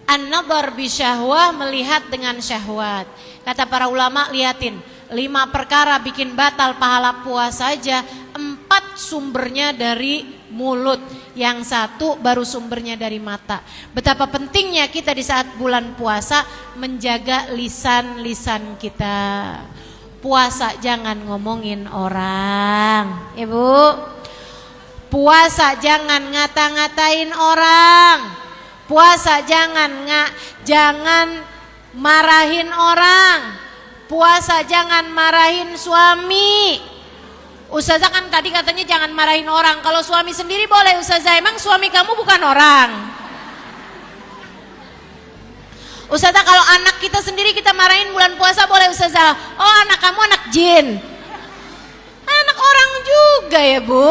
an-nadhar bisyahwah, melihat dengan syahwat. Kata para ulama, liatin 5 perkara bikin batal pahala puasa aja, 4 sumbernya dari mulut, yang 1 baru sumbernya dari mata. Betapa pentingnya kita di saat bulan puasa menjaga lisan-lisan kita. Puasa jangan ngomongin orang, Ibu. Puasa jangan ngata-ngatain orang. Puasa jangan marahin orang. Puasa jangan marahin suami. Ustazah kan tadi katanya jangan marahin orang. Kalau suami sendiri boleh Ustazah, emang suami kamu bukan orang? Ustazah kalau anak kita sendiri kita marahin bulan puasa boleh Ustazah? Oh anak kamu anak jin. Anak orang juga ya Bu.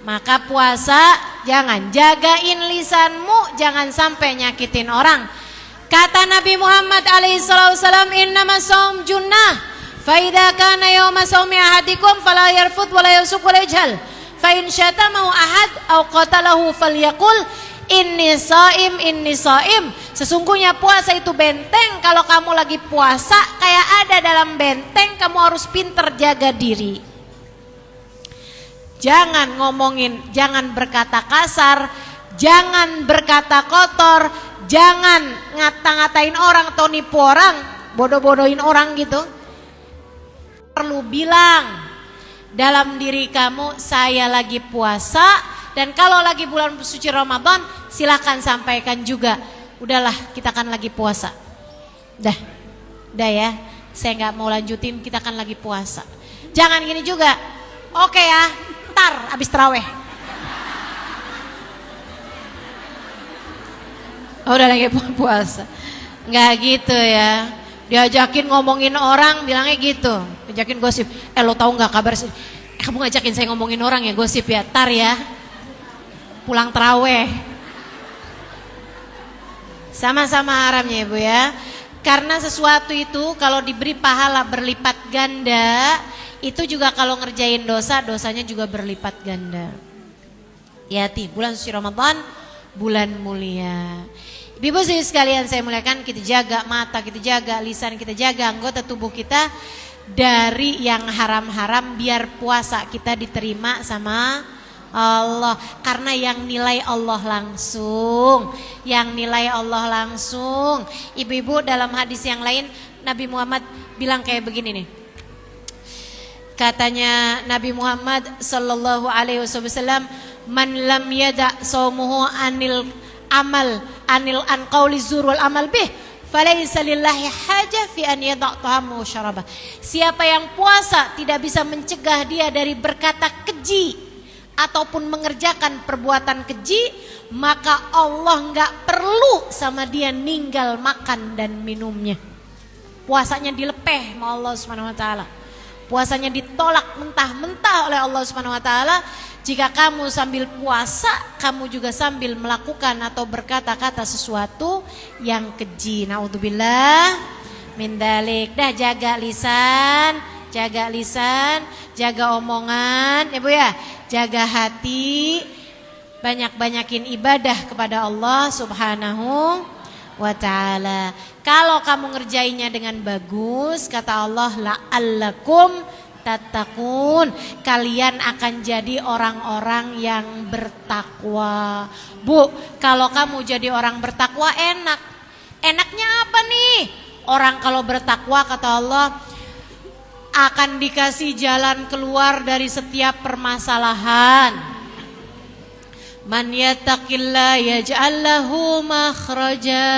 Maka puasa jangan, jagain lisanmu, jangan sampai nyakitin orang. Kata Nabi Muhammad alaihissalam, innamas shaum junnah, fa idza kana yawma shaumi ahadikum fala yarfud wala yusuk wala yajhal, fa in syatamahu ahad aw qatalahu falyaqul inni shaim. Sesungguhnya puasa itu benteng. Kalau kamu lagi puasa kayak ada dalam benteng, kamu harus pinter jaga diri. Jangan ngomongin, jangan berkata kasar, jangan berkata kotor, jangan ngata-ngatain orang atau nipu orang, bodoh-bodohin orang gitu. Perlu bilang dalam diri kamu, saya lagi puasa, dan kalau lagi bulan suci Ramadan silahkan sampaikan juga, udahlah kita kan lagi puasa. Dah ya, saya nggak mau lanjutin, kita kan lagi puasa. Jangan gini juga, oke ya, ntar abis terawih. Oh, udah lagi puasa. Nggak gitu ya. Diajakin ngomongin orang bilangnya gitu. Diajakin gosip. Lo tahu nggak kabar sih? Kamu ngajakin saya ngomongin orang ya, gosip ya. Tar ya. Pulang terawih. Sama-sama haramnya Ibu ya. Karena sesuatu itu kalau diberi pahala berlipat ganda, itu juga kalau ngerjain dosa, dosanya juga berlipat ganda. Hati, bulan suci Ramadan, bulan mulia. Ibu sekalian saya muliakan, kita jaga mata, kita jaga lisan, kita jaga anggota tubuh kita dari yang haram-haram, biar puasa kita diterima sama Allah. Karena yang nilai Allah langsung, Ibu-ibu, dalam hadis yang lain Nabi Muhammad bilang kayak begini nih. Katanya Nabi Muhammad sallallahu alaihi wasallam, man lam yada saumuhu anil an qauli zur wal amal bih falaisa lillahi hajah fi an yada' ta'amahu wa syarabah. Siapa yang puasa tidak bisa mencegah dia dari berkata keji ataupun mengerjakan perbuatan keji, maka Allah enggak perlu sama dia ninggal makan dan minumnya. Puasanya dilepeh sama Allah Subhanahu wa taala. Puasanya ditolak mentah-mentah oleh Allah Subhanahu wa taala. Jika kamu sambil puasa, kamu juga sambil melakukan atau berkata-kata sesuatu yang keji. Naudzubillah min dzalik. Dah jaga lisan, jaga omongan, ya Bu ya. Jaga hati, banyak-banyakin ibadah kepada Allah Subhanahu wa taala. Kalau kamu ngerjainnya dengan bagus, kata Allah, la'allakum tattaqun, kalian akan jadi orang-orang yang bertakwa. Bu, kalau kamu jadi orang bertakwa enak. Enaknya apa nih? Orang kalau bertakwa, kata Allah, akan dikasih jalan keluar dari setiap permasalahan. Man yattaqillah yaj'al lahu makhraja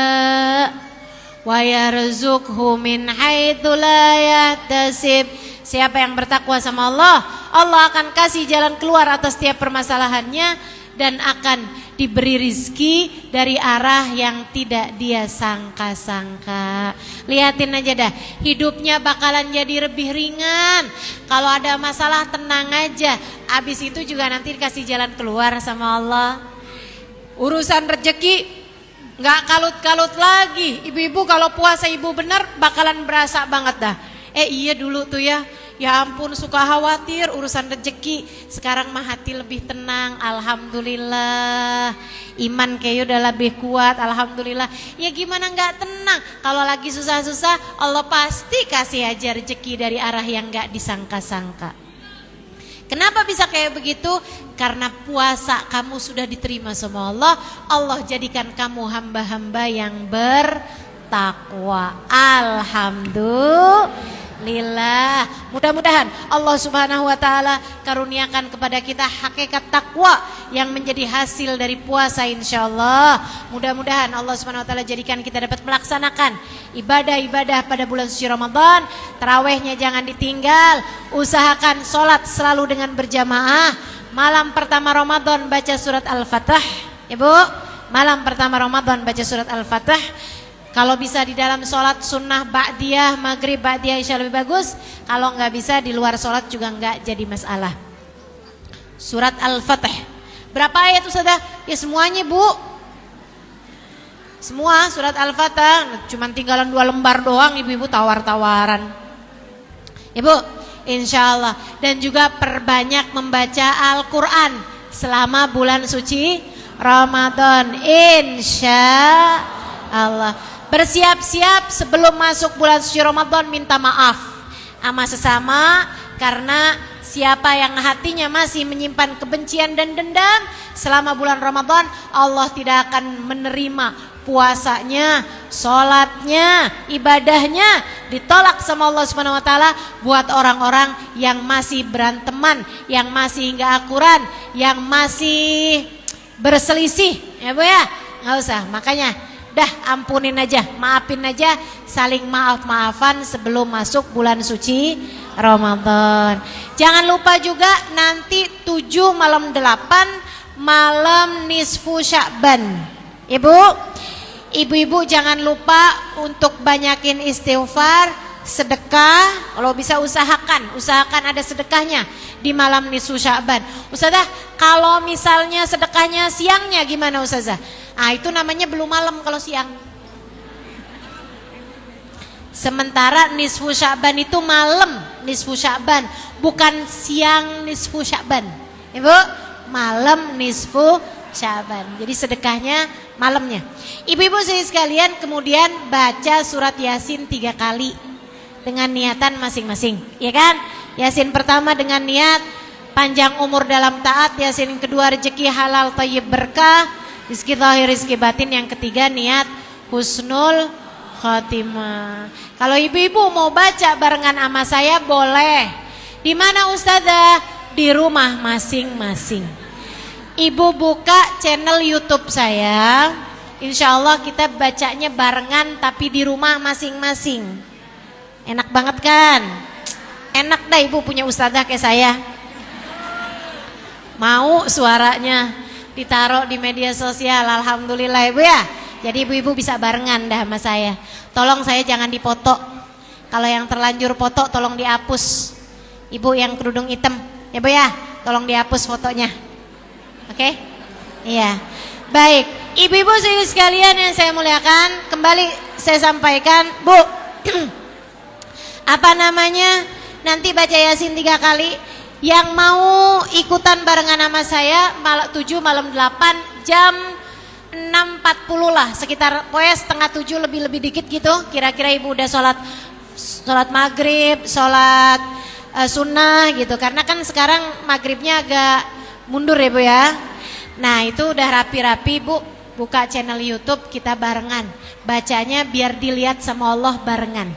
wa yarzuqhu min haitsu la yahtasib. Siapa yang bertakwa sama Allah, Allah akan kasih jalan keluar atas setiap permasalahannya dan akan diberi rizki dari arah yang tidak dia sangka-sangka. Lihatin aja dah, hidupnya bakalan jadi lebih ringan. Kalau ada masalah tenang aja, abis itu juga nanti dikasih jalan keluar sama Allah. Urusan rezeki nggak kalut-kalut lagi. Ibu-ibu kalau puasa ibu benar bakalan berasa banget dah. Iya dulu tuh ya ampun suka khawatir urusan rezeki. Sekarang mah hati lebih tenang, alhamdulillah. Iman kayak udah lebih kuat, alhamdulillah. Ya gimana nggak tenang? Kalau lagi susah-susah, Allah pasti kasih aja rezeki dari arah yang nggak disangka-sangka. Kenapa bisa kayak begitu? Karena puasa kamu sudah diterima sama Allah. Allah jadikan kamu hamba-hamba yang bertakwa. Alhamdulillah. Mudah-mudahan Allah Subhanahu wa taala karuniakan kepada kita hakikat takwa yang menjadi hasil dari puasa insyaallah. Mudah-mudahan Allah Subhanahu wa taala jadikan kita dapat melaksanakan ibadah-ibadah pada bulan suci Ramadan. Tarawihnya jangan ditinggal, usahakan sholat selalu dengan berjamaah. Malam pertama Ramadan baca surat Al-Fatah, Ibu. Malam pertama Ramadan baca surat Al-Fatah. Kalau bisa di dalam sholat sunnah ba'diyah, maghrib ba'diyah insya Allah lebih bagus. Kalau nggak bisa di luar sholat juga nggak jadi masalah. Surat Al-Fatih. Berapa ayat Ustazah? Ya semuanya Bu. Semua surat Al-Fatih. Cuman tinggalan 2 lembar doang, ibu-ibu tawar-tawaran. Ibu, insya Allah. Dan juga perbanyak membaca Al-Quran selama bulan suci Ramadan. Insya Allah. Bersiap-siap sebelum masuk bulan suci Ramadan minta maaf sama sesama, karena siapa yang hatinya masih menyimpan kebencian dan dendam selama bulan Ramadan, Allah tidak akan menerima puasanya, sholatnya, ibadahnya, ditolak sama Allah Subhanahu wa taala buat orang-orang yang masih beranteman, yang masih enggak akuran, yang masih berselisih, ya Bu ya. Enggak usah, makanya dah ampunin aja, maafin aja, saling maaf-maafan sebelum masuk bulan suci Ramadan. Jangan lupa juga nanti 7 malam 8 malam nisfu Sya'ban. Ibu-ibu jangan lupa untuk banyakin istighfar, sedekah. Kalau bisa usahakan ada sedekahnya di malam nisfu Sya'ban. Ustazah, kalau misalnya sedekahnya siangnya gimana Ustazah? Itu namanya belum malam kalau siang. Sementara nisfu Sya'ban itu malam nisfu Sya'ban, bukan siang nisfu Sya'ban. Ibu, malam nisfu Sya'ban. Jadi sedekahnya malamnya. Ibu-ibu sekalian, kemudian baca surat Yasin 3 kali dengan niatan masing-masing, ya kan? Yasin pertama dengan niat panjang umur dalam taat, Yasin kedua rezeki halal thayyib berkah, rizki zahir, rizki batin. Yang ketiga niat husnul khotimah. Kalau ibu-ibu mau baca barengan sama saya boleh. Di mana Ustazah? Di rumah masing-masing. Ibu buka channel YouTube saya, Insya Allah kita bacanya barengan tapi di rumah masing-masing. Enak banget kan? Enak dah ibu punya ustadzah kayak saya. Mau suaranya ditaruh di media sosial, alhamdulillah ibu ya. Jadi ibu-ibu bisa barengan dah sama saya. Tolong saya jangan dipoto. Kalau yang terlanjur foto tolong dihapus. Ibu yang kerudung hitam, ya bu ya, tolong dihapus fotonya. Oke? Iya. Baik, ibu-ibu sekalian yang saya muliakan, kembali saya sampaikan, Bu. Apa namanya? Nanti baca Yasin 3 kali. Yang mau ikutan barengan sama saya malam 7 malam 8 jam 6.40 lah, sekitar pokoknya setengah 7 lebih dikit gitu. Kira-kira ibu udah sholat maghrib, sholat sunnah gitu. Karena kan sekarang maghribnya agak mundur ya bu ya. Nah itu udah rapi-rapi bu, buka channel YouTube kita barengan. Bacanya biar dilihat sama Allah barengan.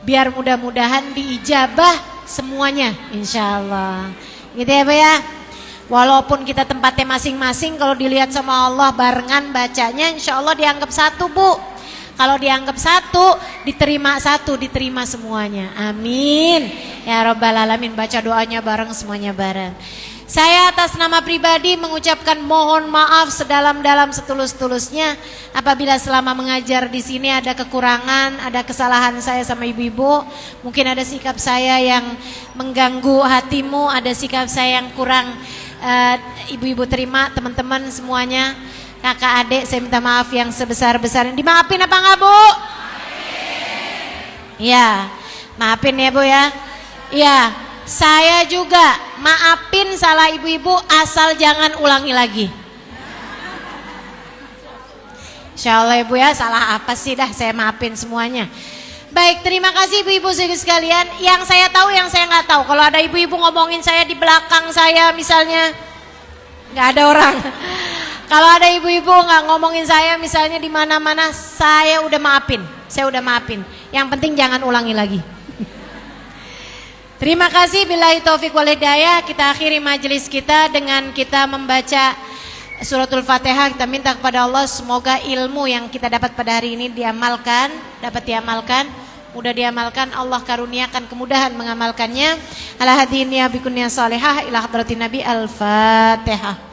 Biar mudah-mudahan diijabah semuanya insya Allah. Gitu ya bu ya. Walaupun kita tempatnya masing-masing, kalau dilihat sama Allah barengan bacanya insya Allah dianggap satu bu. Kalau dianggap satu, diterima semuanya. Amin. Ya Rabbal Alamin, baca doanya bareng semuanya bareng. Saya atas nama pribadi mengucapkan mohon maaf sedalam-dalam setulus-tulusnya apabila selama mengajar di sini ada kekurangan, ada kesalahan saya sama ibu-ibu. Mungkin ada sikap saya yang mengganggu hatimu, ada sikap saya yang kurang ibu-ibu terima, teman-teman semuanya, kakak adik saya minta maaf yang sebesar-besarnya. Dimaafin apa enggak bu? Iya, maafin ya bu ya. Iya. Saya juga maafin salah ibu-ibu asal jangan ulangi lagi. Insya Allah ibu ya, salah apa sih dah saya maafin semuanya. Baik, terima kasih ibu-ibu sekalian. Yang saya tahu, yang saya nggak tahu. Kalau ada ibu-ibu ngomongin saya di belakang saya misalnya, nggak ada orang. Kalau ada ibu-ibu nggak ngomongin saya misalnya di mana-mana, saya udah maafin. Saya udah maafin. Yang penting jangan ulangi lagi. Terima kasih, billahi taufik wal hidayah. Kita akhiri majelis kita dengan kita membaca suratul Fatihah. Kita minta kepada Allah semoga ilmu yang kita dapat pada hari ini diamalkan, dapat diamalkan, mudah diamalkan. Allah karuniakan kemudahan mengamalkannya. Ala hadiniya bikunniya salihah ila hadratin Nabi. Al-Fatihah.